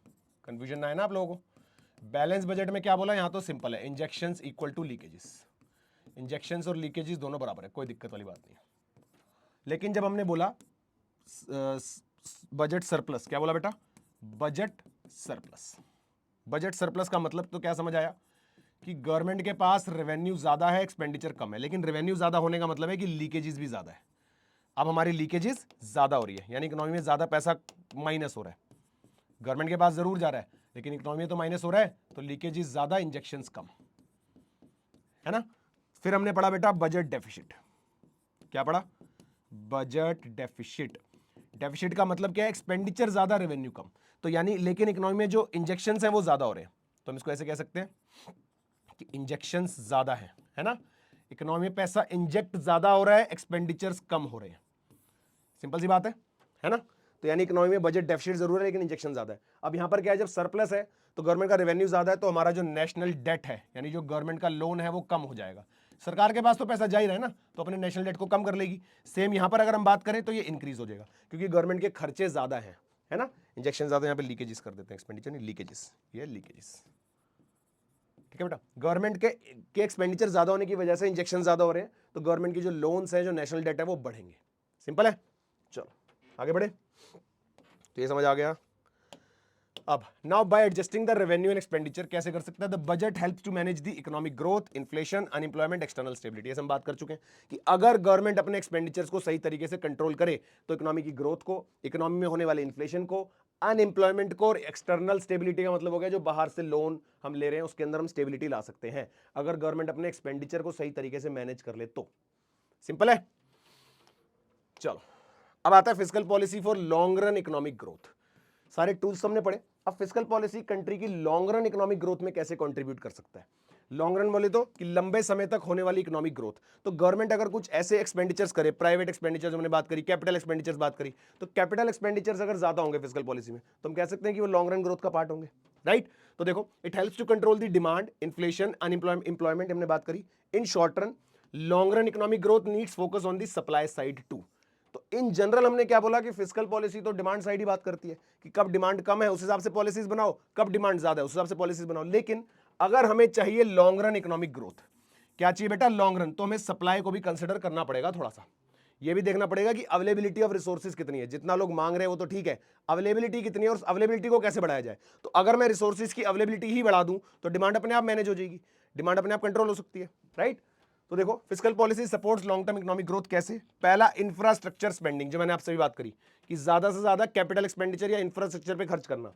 कंफ्यूजन ना है ना आप लोगों को। बैलेंस बजट में क्या बोला? यहां तो सिंपल है, injections equal to leakages, injections और लीकेजेस दोनों बराबर है, कोई दिक्कत वाली बात नहीं है। लेकिन जब हमने बोला बजट सरप्लस, क्या बोला बेटा? बजट सरप्लस, बजट सरप्लस का मतलब तो क्या समझ आया कि गवर्नमेंट के पास रेवेन्यू ज्यादा है, एक्सपेंडिचर कम है, लेकिन रेवेन्यू ज्यादा होने का मतलब है कि लीकेजेस भी ज्यादा है। अब हमारी लीकेजेस ज्यादा हो रही है, यानी इकोनॉमी में ज्यादा पैसा माइनस हो रहा है, गवर्नमेंट के पास जरूर जा रहा है लेकिन इकोनॉमी में तो माइनस हो रहा है, तो लीकेजेस ज्यादा, इंजेक्शंस कम, है ना। फिर हमने पढ़ा बेटा बजट डेफिसिट, क्या पढ़ा? बजट डेफिसिट, डेफिसिट का मतलब क्या है? एक्सपेंडिचर ज्यादा, रेवेन्यू कम, तो यानी लेकिन इकोनॉमी में जो इंजेक्शंस हैं वो ज्यादा हो रहे हैं, तो हम इसको ऐसे कह सकते हैं कि इंजेक्शंस ज्यादा है ना। इकोनॉमी में पैसा इंजेक्ट ज्यादा हो रहा है, एक्सपेंडिचर्स कम हो रहे हैं, सिंपल सी बात है ना। तो यानी इकोनॉमी में बजट डेफिसिट जरूर है लेकिन इंजेक्शन ज्यादा है। अब यहां पर क्या है? जब सरप्लस है तो गवर्नमेंट का रेवेन्यू ज्यादा है तो हमारा जो नेशनल डेट है, यानी जो गवर्नमेंट का लोन है वो कम हो जाएगा। सरकार के पास तो पैसा जा ही रहा है ना, तो अपने नेशनल डेट को कम कर लेगी। सेम यहां पर अगर हम बात करें तो ये इंक्रीज हो जाएगा, क्योंकि गवर्नमेंट के खर्चे ज्यादा है ना। इंजेक्शन ज्यादा, यहां पर लीकेजेस कर देते हैं, एक्सपेंडिचर नहीं लीकेजेस, ये लीकेजेस, ठीक है बेटा। गवर्नमेंट के एक्सपेंडिचर ज्यादा होने की वजह से इंजेक्शन ज्यादा हो रहे हैं, तो गवर्नमेंट की जो लोन्स है, जो नेशनल डेट है वो बढ़ेंगे, सिंपल है। चलो आगे बढ़े, तो ये समझ आ गया। अब now by adjusting the revenue and expenditure कैसे कर सकता है? The budget helps to manage the economic growth, inflation, unemployment, external stability. हम बात कर चुके हैं कि अगर गवर्नमेंट अपने एक्सपेंडिचर्स को सही तरीके से कंट्रोल करे तो इकोनॉमी की ग्रोथ को, इकोनॉमी में होने वाले इन्फ्लेशन को, अनएम्प्लॉयमेंट को और एक्सटर्नल स्टेबिलिटी का मतलब हो गया जो बाहर से लोन हम ले रहे हैं उसके अंदर हम स्टेबिलिटी ला सकते हैं, अगर गवर्नमेंट अपने एक्सपेंडिचर को सही तरीके से मैनेज कर ले तो, सिंपल है। चलो अब आता है fiscal policy for long run economic growth. सारे टूल्स हमने पढ़े, अब फिस्कल पॉलिसी कंट्री की लॉन्ग रन इकोनॉमिक ग्रोथ में कैसे कंट्रीब्यूट कर सकता है। लॉन्ग रन बोले तो कि लंबे समय तक होने वाली इकोनॉमिक ग्रोथ, तो गवर्नमेंट अगर कुछ ऐसे एक्सपेंडिचर्स करे, प्राइवेट एक्सपेंडिचर्स हमने बात करी, कैपिटल एक्सपेंडिचर्स बात करी, तो कैपिटल एक्सपेंडिचर्स अगर ज्यादा होंगे फिस्कल पॉलिसी में तो हम कह सकते हैं कि वो लॉन्ग रन ग्रोथ का पार्ट होंगे, राइट। तो देखो it helps to control the demand, inflation, unemployment हमने बात करी। In short run long run economic growth needs focus on the supply side too. तो इन जनरल हमने क्या बोला कि फिस्कल पॉलिसी तो डिमांड साइड ही बात करती है कि कब डिमांड कम है उस हिसाब से पॉलिसीज बनाओ, कब डिमांड ज्यादा है उस हिसाब से पॉलिसीज बनाओ। लेकिन अगर हमें चाहिए लॉन्ग रन इकोनॉमिक ग्रोथ, क्या चाहिए बेटा? लॉन्ग रन, तो हमें सप्लाई को भी कंसिडर करना पड़ेगा थोड़ा सा, ये भी देखना पड़ेगा कि अवेलेबिलिटी ऑफ रिसोर्सेज कितनी है। जितना लोग मांग रहे हैं वो तो ठीक है, अवेलेबिलिटी कितनी है और अवेलेबिलिटी को कैसे बढ़ाया जाए। तो अगर मैं रिसोर्सेज की अवेलेबिलिटी ही बढ़ा दूं तो डिमांड अपने आप मैनेज हो जाएगी, डिमांड अपने आप कंट्रोल हो सकती है, राइट। तो देखो fiscal policy supports long term economic growth कैसे? पहला इंफ्रास्ट्रक्चर स्पेंडिंग, जो मैंने आपसे भी बात करी कि ज्यादा से ज्यादा कैपिटल एक्सपेंडिचर या इंफ्रास्ट्रक्चर पे खर्च करना।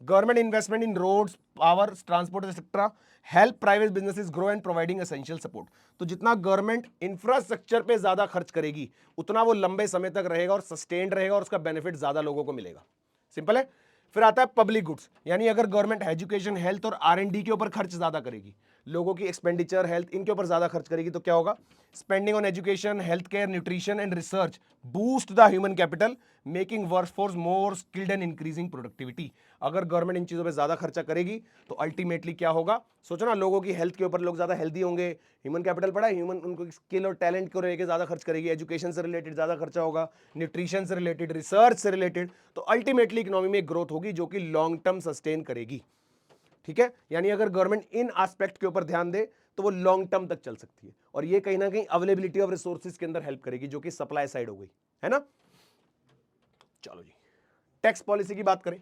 Government investment in roads, power, transport etcetera help private businesses grow and providing essential support. तो जितना गवर्नमेंट इंफ्रास्ट्रक्चर पे ज्यादा खर्च करेगी उतना वो लंबे समय तक रहेगा और सस्टेन्ड रहेगा और उसका बेनिफिट ज्यादा लोगों को मिलेगा, सिंपल है। फिर आता है पब्लिक गुड्स, यानी अगर गवर्नमेंट एजुकेशन, हेल्थ और R&D के ऊपर खर्च ज्यादा करेगी, लोगों की एक्सपेंडिचर, हेल्थ, इनके ऊपर ज्यादा खर्च करेगी, तो क्या होगा? Spending on education, health care, nutrition and research boost the human capital, making workforce more skilled and increasing productivity. अगर गवर्नमेंट इन चीजों पे ज्यादा खर्चा करेगी तो अल्टीमेटली क्या होगा? सोचो ना, लोगों की हेल्थ के ऊपर लोग ज्यादा हेल्दी होंगे, ह्यूमन कैपिटल पड़ा है, ह्यूमन उनको स्किल और टैलेंट को लेकर ज्यादा खर्च करेगी, एजुकेशन से रिलेटेड ज्यादा खर्चा होगा, न्यूट्रिशन से रिलेटेड, रिसर्च से रिलेटेड, तो अल्टीमेटली इकोनॉमी में ग्रोथ होगी जो कि लॉन्ग टर्म सस्टेन करेगी, ठीक है। यानी अगर गवर्नमेंट इन एस्पेक्ट के ऊपर ध्यान दे तो वो लॉन्ग टर्म तक चल सकती है, और ये कहीं ना कहीं अवेलेबिलिटी ऑफ रिसोर्सेज के अंदर हेल्प करेगी, जो कि सप्लाई साइड हो गई, है ना। चलो जी, टैक्स पॉलिसी की बात करें,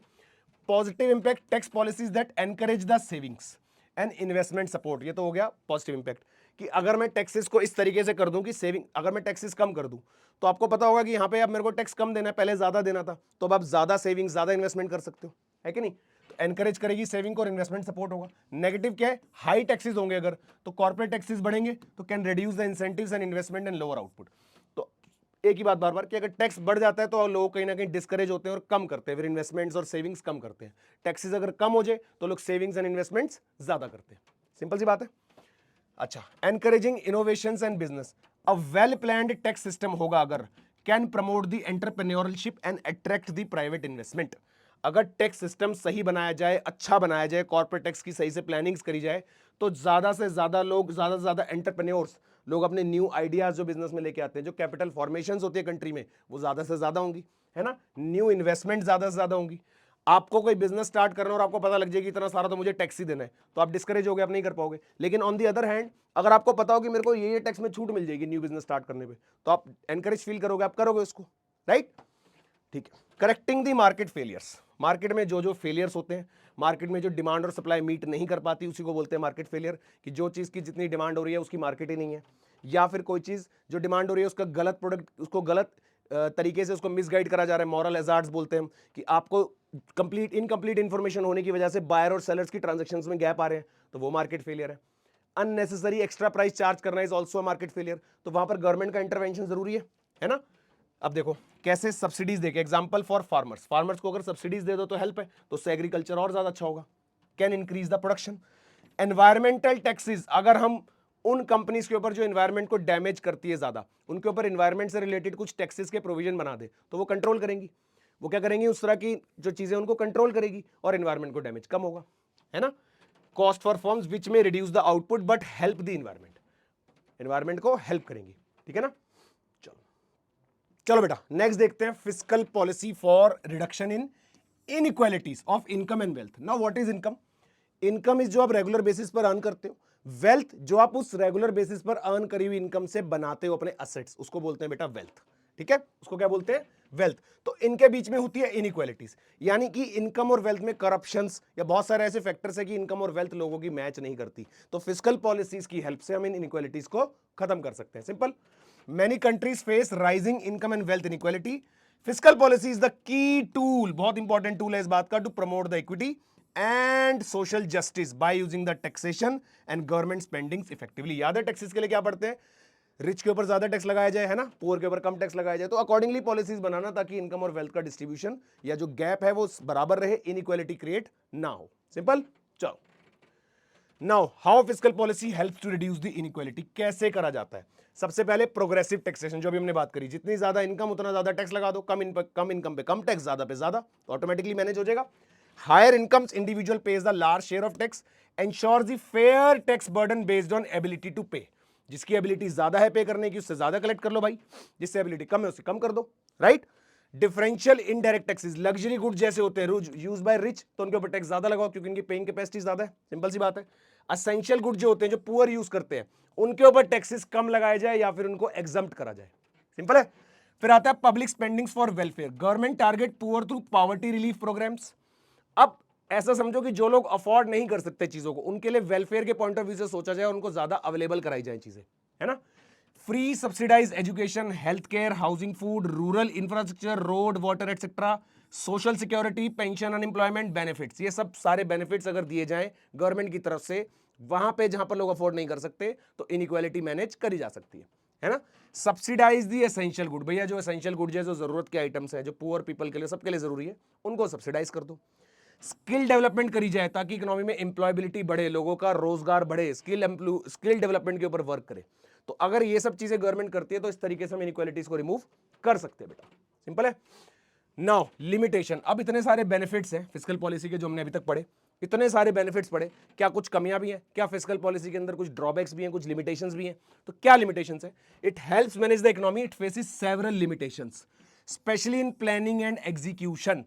positive impact tax policies that encourage the savings and investment support. ये तो हो गया पॉजिटिव इंपैक्ट, कि अगर मैं टैक्सेस को इस तरीके से कर दूं कि सेविंग, अगर मैं टैक्सेस कम कर दूं तो आपको पता होगा कि यहां पे अब मेरे को टैक्स कम देना है, पहले ज्यादा देना था, तो अब आप ज्यादा सेविंग्स ज्यादा इन्वेस्टमेंट कर सकते हो, है कि नहीं। तो एनकरेज करेगी सेविंग और इन्वेस्टमेंट सपोर्ट होगा। नेगेटिव क्या है, हाई टैक्सेस होंगे अगर, तो कॉर्पोरेट टैक्सेस बढ़ेंगे तो can reduce the incentives and investment and lower output. तो एक ही बात बार बार कि अगर टैक्स बढ़ जाता है तो लोग कहीं ना कहीं डिस्करेज होते हैं और कम करते हैं, फिर इन्वेस्टमेंट्स और सेविंग्स कम करते हैं। टैक्सेस अगर कम हो जाए तो लोग सेविंग्स एंड इन्वेस्टमेंट्स ज्यादा करते हैं, सिंपल सी बात है। अच्छा, encouraging innovations and business, a well planned tax system होगा अगर, can promote the entrepreneurship and attract the private investment. अगर टैक्स सिस्टम सही बनाया जाए, अच्छा बनाया जाए, कॉर्पोरेट टैक्स की सही से प्लानिंग्स करी जाए, तो ज्यादा से ज्यादा लोग, ज्यादा से ज्यादा एंटरप्रेन्योर्स, लोग अपने न्यू आइडियाज जो बिजनेस में लेके आते हैं, जो कैपिटल फॉर्मेशंस होती है कंट्री में, वो ज्यादा से ज्यादा होंगी, है ना। न्यू इन्वेस्टमेंट ज्यादा से ज्यादा होंगी। आपको कोई बिजनेस स्टार्ट करना और आपको पता लग जाएगी इतना सारा तो मुझे टैक्स ही देना है, तो आप डिस्करेज हो गए, आप नहीं कर पाओगे। लेकिन ऑन दी अदर हैंड, अगर आपको पता हो कि मेरे को ये टैक्स में छूट मिल जाएगी न्यू बिजनेस स्टार्ट करने पे, तो आप एनकरेज फील करोगे, आप करोगे उसको, राइट। ठीक है, करेक्टिंग दी मार्केट फेलियर्स, मार्केट में जो जो फेलियर्स होते हैं, मार्केट में जो डिमांड और सप्लाई मीट नहीं कर पाती, उसी को बोलते हैं मार्केट फेलियर, कि जो चीज़ की जितनी डिमांड हो रही है उसकी मार्केट ही नहीं है, या फिर कोई चीज़ जो डिमांड हो रही है उसका गलत प्रोडक्ट, उसको गलत तरीके से उसको मिसगाइड करा जा रहा है, मॉरल हैजार्ड्स बोलते हैं, कि आपको कंप्लीट इनकम्प्लीट इंफॉर्मेशन होने की वजह से बायर और सेलर्स की ट्रांजेक्शन्स में गैप आ रहे हैं, तो वो मार्केट फेलियर है। अननेसेसरी एक्स्ट्रा प्राइस चार्ज करना इज ऑल्सो मार्केट फेलियर, तो वहां पर गवर्नमेंट का इंटरवेंशन जरूरी है ना। अब देखो कैसे सब्सिडीज देके, एग्जांपल फॉर फार्मर्स, फार्मर्स को अगर सब्सिडीज दे दो तो हेल्प है, तो उससे एग्रीकल्चर और ज्यादा अच्छा होगा, can increase the production. Environmental taxes, अगर हम उन कंपनीज के ऊपर जो एनवायरमेंट को डैमेज करती है ज्यादा, उनके ऊपर एनवायरमेंट से रिलेटेड कुछ टैक्सेस के प्रोविजन बना दे, तो वो कंट्रोल करेंगी, वो क्या करेंगी, उस तरह की जो चीजें उनको कंट्रोल करेगी और एनवायरमेंट को डैमेज कम होगा, है ना। कॉस्ट फॉर फॉर्म्स विच में reduce the output but help the environment, environment को हेल्प करेंगी, ठीक है ना। चलो चलो बेटा, नेक्स्ट देखते हैं, fiscal policy for reduction in inequalities of income and wealth. Now what is income? Income is जो आप रेगुलर बेसिस पर अर्न करते हो, वेल्थ जो आप उस रेगुलर बेसिस पर अर्न करी हुई इनकम से बनाते हो अपने असेट्स, उसको बोलते हैं बेटा वेल्थ, ठीक है, उसको क्या बोलते हैं, वेल्थ। तो इनके बीच में होती है इनइक्वालिटीज, यानी कि इनकम और वेल्थ में करप्शंस या बहुत सारे ऐसे फैक्टर्स है कि इनकम और वेल्थ लोगों की मैच नहीं करती, तो फिस्कल पॉलिसीज की हेल्प से हम इन इनइक्वालिटीज को खत्म कर सकते हैं, simple. Many countries face rising income and wealth inequality. Fiscal policy is the key tool, बहुत इंपॉर्टेंट टूल है इस बात का, to promote the equity and social justice by using the taxation and government spendings effectively. याद है taxes के लिए क्या पढ़ते हैं, रिच के ऊपर ज्यादा टैक्स लगाया जाए, है ना, पुअर के ऊपर कम टैक्स लगाया जाए, तो अकॉर्डिंगली पॉलिसीज बनाना ताकि इनकम और वेल्थ का डिस्ट्रीब्यूशन या जो गैप है वो बराबर रहे, इनइक्वालिटी क्रिएट ना हो, सिंपल। चलो, now how fiscal policy helps to reduce the inequality, कैसे करा जाता है? सबसे पहले प्रोग्रेसिव टैक्सेशन, जो अभी हमने बात करी, जितनी ज्यादा इनकम उतना ज्यादा टैक्स लगा दो, कम इनकम पे कम टैक्स, ज्यादा पे ज्यादा, तो ऑटोमेटिकली मैनेज हो जाएगा। Higher incomes individual pays the large share of tax, ensures the fair tax burden based on ability to pay. जिसकी एबिलिटी ज्यादा है पे करने की, उससे ज्यादा कलेक्ट कर लो भाई, जिससे एबिलिटी कम है उससे कम कर दो, right. Differential indirect taxes, luxury good जैसे होते हैं यूज बाय रिच, तो उनके ऊपर टैक्स ज्यादा लगाओ क्योंकि उनकी पेइंग कैपेसिटी ज्यादा है, सिंपल सी बात है। असेंशियल गुड जो होते हैं, जो पुअर यूज करते हैं, उनके ऊपर टैक्सेस कम लगाया जाए या फिर उनको एग्जम्प्ट करा जाए, सिंपल है। फिर आता है public spendings for welfare, government target poor through poverty relief programmes. अब ऐसा समझो कि जो लोग अफोर्ड नहीं कर सकते चीजों को, उनके लिए वेलफेयर के पॉइंट ऑफ व्यू से सोचा जाए, उनको ज्यादा अवेलेबल कराई जाए चीजें, है ना। Free subsidise education, health care, housing, food, rural infrastructure, road, water etcetera, social security, pension, unemployment benefits, ये सब सारे बेनिफिट्स अगर दिए जाएं गवर्नमेंट की तरफ से, वहां पे जहां पर लोग अफोर्ड नहीं कर सकते, तो इनइक्वालिटी मैनेज करी जा सकती है ना। सब्सिडाइज दी एसेंशियल गुड, भैया जो एसेंशियल गुड है, जो जरूरत के आइटम्स हैं, जो पुअर पीपल के लिए, सबके लिए जरूरी है, उनको सब्सिडाइज कर दो। स्किल डेवलपमेंट करी जाए ताकि इकोनॉमी में एम्प्लॉयबिलिटी बढ़े, लोगों का रोजगार बढ़े, स्किल डेवलपमेंट के ऊपर वर्क करे। तो अगर ये सब चीजें गवर्नमेंट करती है तो इस तरीके से हम इनइक्वालिटीज को रिमूव कर सकते हैं बेटा, सिंपल है। नाउ लिमिटेशन, अब इतने सारे बेनिफिट्स हैं फिस्कल पॉलिसी के जो हमने अभी तक पढ़े, इतने सारे बेनिफिट्स पढ़े, क्या कुछ कमियां भी हैं, क्या फिस्कल पॉलिसी के अंदर कुछ ड्रॉबैक्स भी हैं, कुछ लिमिटेशंस भी हैं? तो क्या लिमिटेशंस है? It helps manage the economy, it faces several limitations specially in planning and execution.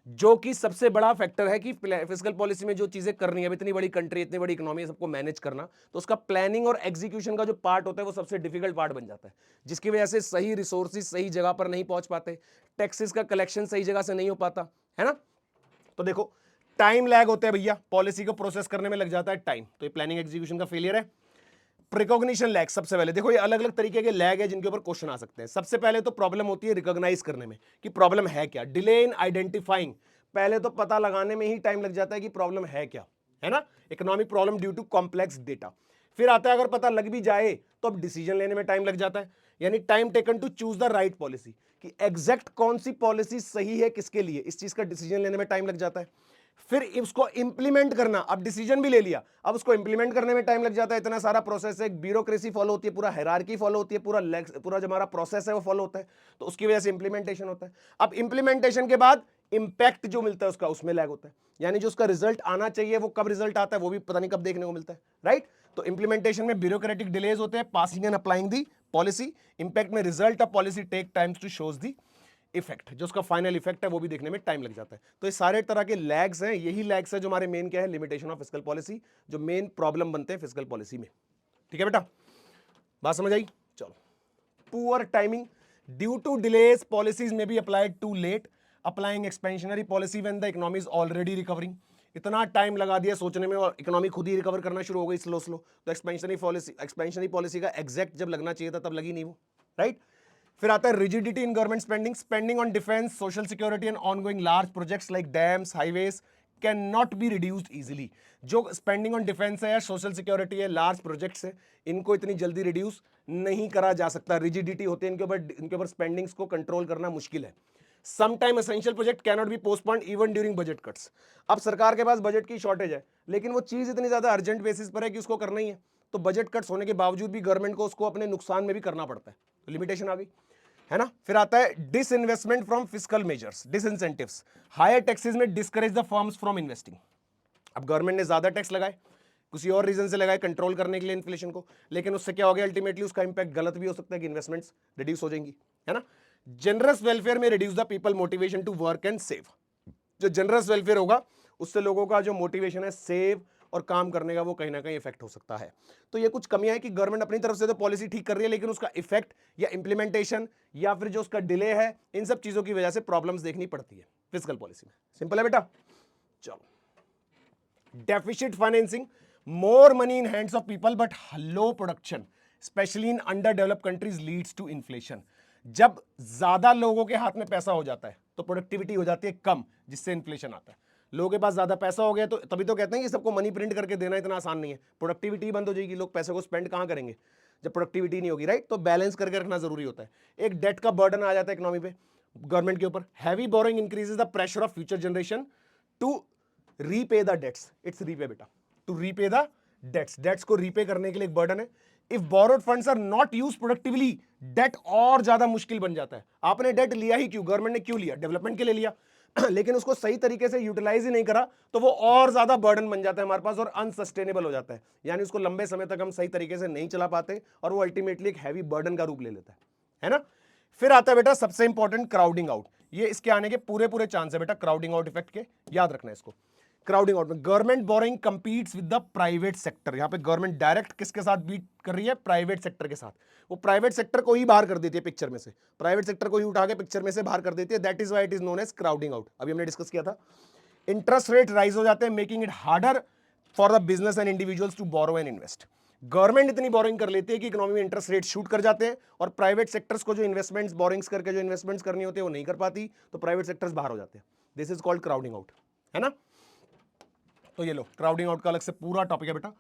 जो कि सबसे बड़ा फैक्टर है कि फिस्कल पॉलिसी में जो चीजें करनी है, इतनी बड़ी कंट्री, इतनी बड़ी इकोनॉमी है, सबको मैनेज करना, तो उसका प्लानिंग और एग्जीक्यूशन का जो पार्ट होता है वो सबसे डिफिकल्ट पार्ट बन जाता है, जिसकी वजह से सही रिसोर्सेज सही जगह पर नहीं पहुंच पाते, टैक्सेस का कलेक्शन सही जगह से नहीं हो पाता, है ना। तो देखो टाइम लैग होता है भैया, पॉलिसी को प्रोसेस करने में लग जाता है टाइम, तो ये प्लानिंग एग्जीक्यूशन का फेलियर है। प्रिकॉग्निशन लैग, सबसे पहले देखो ये अलग अलग तरीके के लैग है जिनके ऊपर क्वेश्चन आ सकते हैं। सबसे पहले तो प्रॉब्लम होती है रिकॉग्नाइज करने में कि प्रॉब्लम है क्या, डिले इन आइडेंटिफाइंग, पहले तो पता लगाने में ही टाइम लग जाता है कि प्रॉब्लम है क्या, है ना, economic problem due to complex data. फिर आता है अगर पता लग भी जाए तो अब डिसीजन लेने में टाइम लग जाता है, यानी time taken to choose the right policy, कि एग्जैक्ट कौन सी पॉलिसी सही है किसके लिए, इस चीज का डिसीजन लेने में टाइम लग जाता है। फिर उसको इंप्लीमेंट करना, अब डिसीजन भी ले लिया, अब उसको इंप्लीमेंट करने में टाइम लग जाता है, इतना सारा प्रोसेस है, ब्यूरोक्रेसी फॉलो होती है, पूरा हायरार्की फॉलो होती है, पूरा जो हमारा प्रोसेस है वो फॉलो होता है, तो उसकी वजह से इंप्लीमेंटेशन होता है। अब इंप्लीमेंटेशन के बाद इंपैक्ट जो मिलता है उसका, उसमें लैग होता है, यानी जो उसका रिजल्ट आना चाहिए वो कब रिजल्ट आता है वो भी पता नहीं कब देखने को मिलता है, राइट। तो इंप्लीमेंटेशन में ब्यूरोक्रेटिक डिलेज होते हैं, passing and applying the policy. Impact में result of policy take times to shows the effect, जो उसका फाइनल इफेक्ट है वो भी देखने में टाइम लग जाता है। तो ये सारे तरह के लैग्स हैं, यही लैग्स है जो हमारे मेन क्या है, लिमिटेशन ऑफ फिस्कल पॉलिसी, जो मेन प्रॉब्लम बनते हैं फिस्कल पॉलिसी में। ठीक है बेटा, बात समझ आई। चलो, poor timing, due to delays policies may be applied too late, applying expansionary policy when the economy is already recovering, इतना टाइम लगा दिया सोचने में और इकोनॉमी खुद ही रिकवर करना शुरू हो गई स्लो स्लो, तो एक्सपेंशनरी पॉलिसी का एग्जैक्ट जब लगना चाहिए था तब लगी नहीं वो, राइट। फिर आता है rigidity in government spending, spending on defence, social security and ongoing large projects like dams, highways can not be reduced easily. जो स्पेंडिंग ऑन डिफेंस है या सोशल सिक्योरिटी है, लार्ज प्रोजेक्ट्स है, इनको इतनी जल्दी रिड्यूस नहीं करा जा सकता, रिजिडिटी होती है इनके ऊपर स्पेंडिंग्स को कंट्रोल करना मुश्किल है। Sometime essential project cannot be postponed even during budget cuts. अब सरकार के पास बजट की शॉर्टेज है, लेकिन वो चीज इतनी ज्यादा अर्जेंट बेसिस पर है कि उसको करना ही है, तो बजट कट्स होने के बावजूद भी गवर्नमेंट को उसको अपने नुकसान में भी करना पड़ता है, तो लिमिटेशन आ गई, है ना। फिर आता है disinvestment from fiscal measures, disincentives, higher taxes may discourage the firms from investing. अब गवर्नमेंट ने ज्यादा टैक्स लगाए, किसी और रीजन से लगाए कंट्रोल करने के लिए इन्फ्लेशन को, लेकिन उससे क्या हो गया अल्टीमेटली, उसका इंपैक्ट गलत भी हो सकता है कि इन्वेस्टमेंट्स रिड्यूस हो जाएंगी, है ना। Generous welfare may reduce the people motivation to work and save, जो जनरस वेलफेयर होगा उससे लोगों का जो मोटिवेशन है सेव और काम करने का वो कहीं ना कहीं इफेक्ट हो सकता है। तो ये कुछ कमियां है कि गवर्नमेंट अपनी तरफ से तो पॉलिसी ठीक कर रही है, लेकिन उसका इफेक्ट या इंप्लीमेंटेशन या फिर जो उसका डिले है, इन सब चीजों की वजह से प्रॉब्लम्स देखनी पड़ती है फिस्कल पॉलिसी में। सिंपल है बेटा। चलो, deficit financing, more money in hands of people but low production specially in underdeveloped countries leads to inflation. जब ज्यादा लोगों के हाथ में पैसा हो जाता है तो प्रोडक्टिविटी हो जाती है कम, जिससे इन्फ्लेशन आता है। लोगों के पास ज्यादा पैसा हो गया तो तभी तो कहते हैं कि सबको मनी प्रिंट करके देना इतना आसान नहीं है, प्रोडक्टिविटी बंद हो जाएगी, लोग पैसे को स्पेंड कहां करेंगे जब प्रोडक्टिविटी नहीं होगी, राइट। तो बैलेंस करके रखना जरूरी होता है। एक डेट का बर्डन आ जाता है इकोनॉमी पे, गवर्नमेंट के ऊपर। Heavy borrowing increases the pressure of future generation to repay the debts, it's repay बेटा, to repay the debts, debts को रीपे करने के लिए एक बर्डन है। If borrowed funds are not used productively, debt और ज्यादा मुश्किल बन जाता है। आपने डेट लिया ही क्यों, गवर्नमेंट ने क्यों लिया, डेवलपमेंट के लिए लिया लेकिन उसको सही तरीके से यूटिलाइज ही नहीं करा तो वो और ज्यादा बर्डन बन जाता है हमारे पास और अनसस्टेनेबल हो जाता है, यानी उसको लंबे समय तक हम सही तरीके से नहीं चला पाते और वो अल्टीमेटली एक हैवी बर्डन का रूप ले लेता है ना। फिर आता है बेटा सबसे इंपॉर्टेंट क्राउडिंग आउट, ये इसके आने के पूरे पूरे चांस है बेटा क्राउडिंग आउट इफेक्ट के, याद रखना है इसको। क्राउडिंग आउट में government borrowing competes with the private sector, यहां पे गवर्नमेंट डायरेक्ट किसके साथ बीट कर रही है, प्राइवेट सेक्टर के साथ। वो प्राइवेट सेक्टर को ही बाहर कर देती है पिक्चर में से, प्राइवेट सेक्टर को ही उठा के पिक्चर में से बाहर कर देती है, that is why it is known as crowding out. अभी हमने डिस्कस किया था। इंटरेस्ट रेट राइज हो जाते हैं, making it harder for the business and individuals to borrow and invest. Government इतनी बोरिंग कर लेती है कि इकोनॉमी में इंटरेस्ट रेट शूट कर जाते हैं और प्राइवेट सेक्टर्स को जो इन्वेस्टमेंट्स बोरिंग्स करके जो इन्वेस्टमेंट्स करनी होती है वो नहीं कर पाती, तो प्राइवेट सेक्टर्स बाहर हो जाते हैं। This is called crowding out, है ना। तो ये लो क्राउडिंग आउट का अलग से पूरा टॉपिक है बेटा।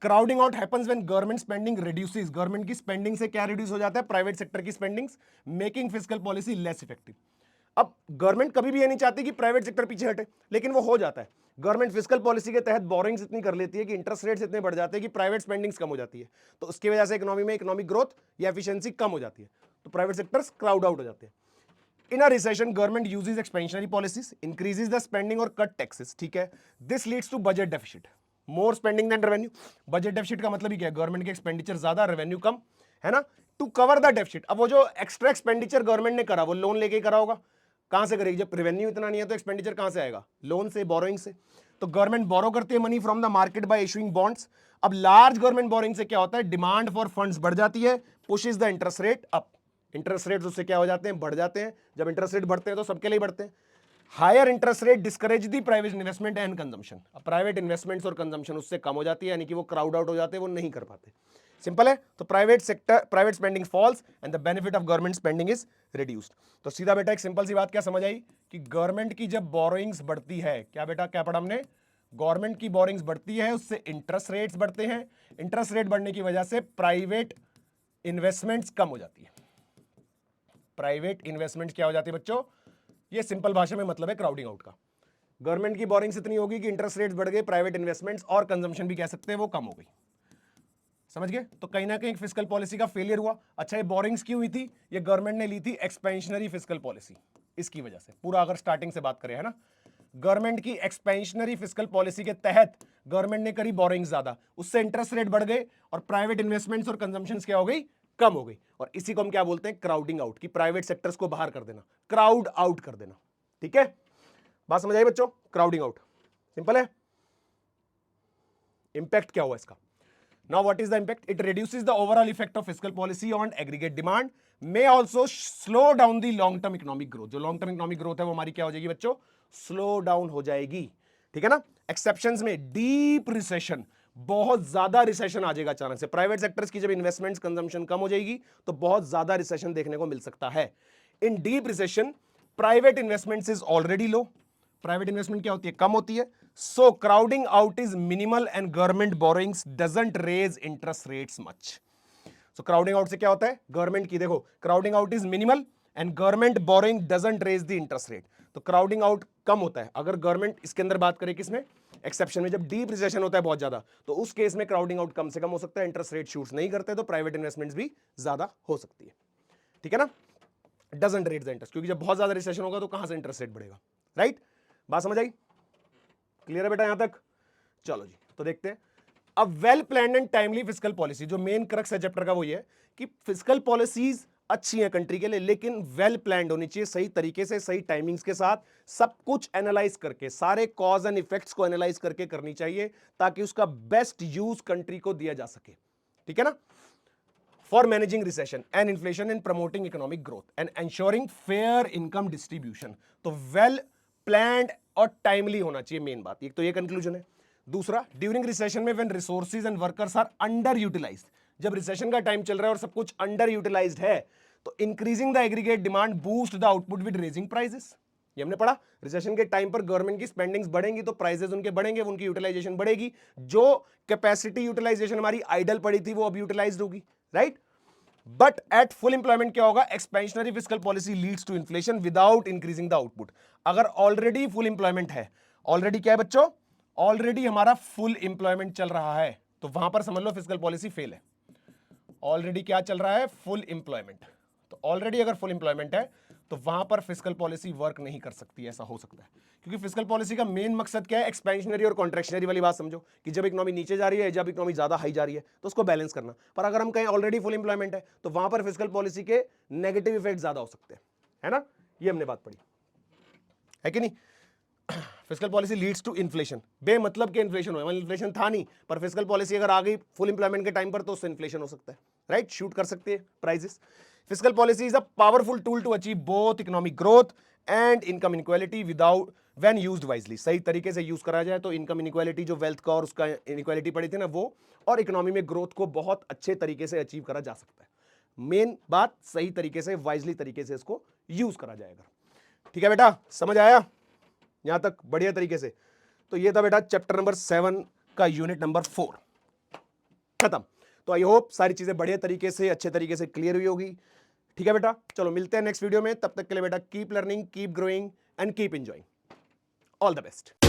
Crowding out happens when government spending reduces, government की स्पेंडिंग से क्या रिड्यूस हो जाता है, प्राइवेट सेक्टर की spendings, making fiscal policy less effective. अब गवर्नमेंट कभी भी ये नहीं चाहती कि प्राइवेट सेक्टर पीछे हटे, लेकिन वो हो जाता है। गवर्नमेंट फिस्कल पॉलिसी के तहत बोरिंग्स इतनी कर लेती है कि इंटरेस्ट रेट्स इतने बढ़ जाते हैं कि प्राइवेट स्पेंडिंग्स कम हो जाती है, तो उसकी वजह से इकोनॉमी में इकोनॉमिक ग्रोथ या एफिशिएंसी कम हो जाती है, तो प्राइवेट सेक्टर्स क्राउड आउट हो जाते हैं। In a recession, government uses expansionary policies, increases the spending और cut taxes, ठीक है। This leads to budget deficit, more spending than revenue। budget deficit का मतलब ही क्या है, गवर्नमेंट के एक्सपेंडिचर ज्यादा, रेवेन्यू कम, है ना। टू कवर द डेफिसिट, अब वो जो एक्स्ट्रा एक्सपेंडिचर गवर्नमेंट ने करा वो लोन लेके करा होगा, कहां से करेगी? जब रेवेन्यू इतना नहीं है तो एक्सपेंडिचर कहां से आएगा? लोन से, बोरोइंग से। तो गवर्नमेंट बोरो करती है money from the market bye issuing bonds. अब लार्ज गवर्नमेंट बोरिंग से क्या होता है? डिमांड फॉर फंड्स बढ़ जाती है, pushes the interest rate up. Interest rate उससे क्या हो जाते हैं? बढ़ जाते हैं। जब इंटरेस्ट रेट बढ़ते हैं तो सबके लिए बढ़ते हैं। Higher interest rate discourage the private investment and consumption. अब प्राइवेट इन्वेस्टमेंट्स और कंजम्पशन उससे कम हो जाती है, यानी कि वो क्राउड आउट हो जाते हैं, वो नहीं कर पाते। सिंपल है। तो private sector, private spending falls and the benefit of government spending is reduced. तो सीधा बेटा एक सिंपल सी बात क्या समझ आई कि गवर्नमेंट की जब बोरोइंग्स बढ़ती है, क्या बेटा क्या पढ़ा हमने? गवर्नमेंट की बोरिंग्स बढ़ती है, उससे इंटरेस्ट रेट्स बढ़ते हैं। इंटरेस्ट रेट बढ़ने की वजह से प्राइवेट इन्वेस्टमेंट्स कम हो जाती है। प्राइवेट इन्वेस्टमेंट क्या हो जाती है बच्चों? ये सिंपल भाषा में मतलब है क्राउडिंग आउट का। गवर्नमेंट की बोरिंग्स इतनी होगी कि इंटरेस्ट रेट्स बढ़ गए, प्राइवेट इन्वेस्टमेंट्स और कंजम्पशन भी कह सकते हैं वो कम हो गई। समझ गए? तो कहीं ना कहीं फिस्कल पॉलिसी का फेलियर हुआ। अच्छा, ये बोरिंग्स क्यों हुई थी? ये गवर्नमेंट ने ली थी एक्सपेंशनरी फिस्कल पॉलिसी, इसकी वजह से। पूरा अगर स्टार्टिंग से बात करें, है ना, गवर्नमेंट की एक्सपेंशनरी फिस्कल पॉलिसी के तहत गवर्नमेंट ने करी बोरिंग ज्यादा, उससे इंटरेस्ट रेट बढ़ गए और प्राइवेट इन्वेस्टमेंट्स और कंजम्पशन क्या हो गई? कम हो गई। और इसी को हम क्या बोलते हैं? क्राउडिंग आउट, की प्राइवेट सेक्टर्स को बाहर कर देना, क्राउड आउट कर देना। ठीक है, बात समझ आई बच्चों? क्राउडिंग आउट सिंपल है। इंपैक्ट क्या हुआ इसका? Now what is the impact? It reduces the overall effect of fiscal policy on aggregate demand, may also slow down the long term economic growth. जो long term economic growth है वो हमारी क्या हो जाएगी बच्चों? Slow down हो जाएगी। ठीक है ना? Exceptions में deep recession, बहुत ज्यादा रिसेशन आ जाएगा अचानक से। प्राइवेट सेक्टर्स की जब इन्वेस्टमेंट्स कंजम्पशन कम हो जाएगी तो बहुत ज्यादा रिसेशन देखने को मिल सकता है। In deep recession private investments is already low. Private investment क्या होती है? कम होती है। So crowding out is minimal and government borrowings doesn't raise interest rates much. So crowding out से क्या होता है? गवर्नमेंट की, देखो, crowding out is minimal and government borrowing doesn't raise the interest rate. तो क्राउडिंग आउट कम होता है अगर गवर्नमेंट, इसके अंदर बात करें किसमें? एक्सेप्शन में, जब डीप रिसेशन होता है बहुत ज्यादा, तो उस केस में क्राउडिंग आउट कम से कम हो सकता है, इंटरेस्ट रेट शूट्स नहीं करते, तो प्राइवेट इन्वेस्टमेंट्स भी ज्यादा हो सकती है। ठीक है ना? डजंट रेट द इंटरेस्ट, क्योंकि जब बहुत ज्यादा रिसेशन होगा तो कहां से इंटरेस्ट रेट बढ़ेगा? राइट? बात समझ आई? क्लियर है बेटा यहां तक? चलो जी, तो देखते हैं अब well planned and timely fiscal policy. जो मेन क्रक्स है चैप्टर का वो ये है कि फिस्कल पॉलिसीज अच्छी है कंट्री के लिए, लेकिन वेल प्लान्ड होनी चाहिए, सही तरीके से, सही टाइमिंग्स के साथ, सब कुछ एनालाइज करके, सारे कॉज एंड इफेक्ट्स को एनालाइज करके करनी चाहिए, ताकि उसका बेस्ट यूज कंट्री को दिया जा सके। ठीक है ना? For managing recession and inflation and promoting economic growth and ensuring fair income distribution. तो वेल प्लान्ड और टाइमली होना चाहिए, मेन बात। एक तो ये कंक्लूजन है। दूसरा, ड्यूरिंग रिसेशन में when resources and workers are underutilised, जब रिसेशन का टाइम चल रहा है और सब कुछ अंडर यूटिलाइज्ड है, तो increasing the aggregate demand boost the output with raising prices. ये हमने पढ़ा, रिसेशन के टाइम पर गवर्नमेंट की स्पेंडिंग्स बढ़ेंगी तो प्राइसेस उनके बढ़ेंगे, उनकी यूटिलाइजेशन बढ़ेगी, जो कैपेसिटी यूटिलाइजेशन हमारी आइडल पड़ी थी वो अब यूटिलाइज्ड होगी। Right? But at full employment क्या होगा? Expansionary fiscal policy leads to inflation without increasing the output. अगर ऑलरेडी फुल इंप्लॉयमेंट है, ऑलरेडी क्या है बच्चों? ऑलरेडी हमारा फुल इंप्लॉयमेंट चल रहा है, तो वहां पर समझ लो फिस्कल पॉलिसी फेल है। ऑलरेडी क्या चल रहा है? Full employment. तो ऑलरेडी अगर फुल इंप्लॉयमेंट है तो वहां पर फिस्कल पॉलिसी वर्क नहीं कर सकती, ऐसा हो सकता है। क्योंकि फिस्कल पॉलिसी का मेन मकसद क्या है? एक्सपेंशनरी और कॉन्ट्रैक्शनरी वाली बात समझो, कि जब इकोनॉमी नीचे जा रही है, जब इकोनॉमी ज्यादा हाई जा रही है, तो उसको बैलेंस करना। पर अगर हम कहें ऑलरेडी फुल इंप्लॉयमेंट है, तो वहां पर फिस्कल पॉलिसी के नेगेटिव इफेक्ट ज्यादा हो सकते हैं, है ना? ये हमने बात पढ़ी है कि नहीं? Fiscal policy leads to inflation, बेमतलब के इन्फ्लेशन हो, इन्फ्लेशन था नहीं, पर फिस्कल पॉलिसी अगर आ गई फुल इंप्लॉयमेंट के टाइम पर, तो उससे इन्फ्लेशन हो सकता है। राइट? शूट कर सकते हैं prices. Fiscal policy is a powerful tool to achieve both economic growth and income inequality without when used wisely. सही तरीके से यूज करा जाए तो इनकम इनक्वालिटी, जो वेल्थ का और उसका इनक्वालिटी पड़ी थी ना वो, और इकोनॉमी में ग्रोथ को बहुत अच्छे तरीके से अचीव करा जा सकता है। मेन बात, सही तरीके से, वाइजली तरीके से इसको यूज करा जाएगा। ठीक है बेटा, समझ आया यहां तक बढ़िया तरीके से? तो ये था बेटा चैप्टर नंबर 7 का यूनिट नंबर 4 खत्म। तो आई होप सारी चीजें बढ़िया तरीके से, अच्छे तरीके से क्लियर हुई होगी। ठीक है बेटा, चलो मिलते हैं नेक्स्ट वीडियो में। तब तक के लिए बेटा keep learning, keep growing and keep enjoying. All the best.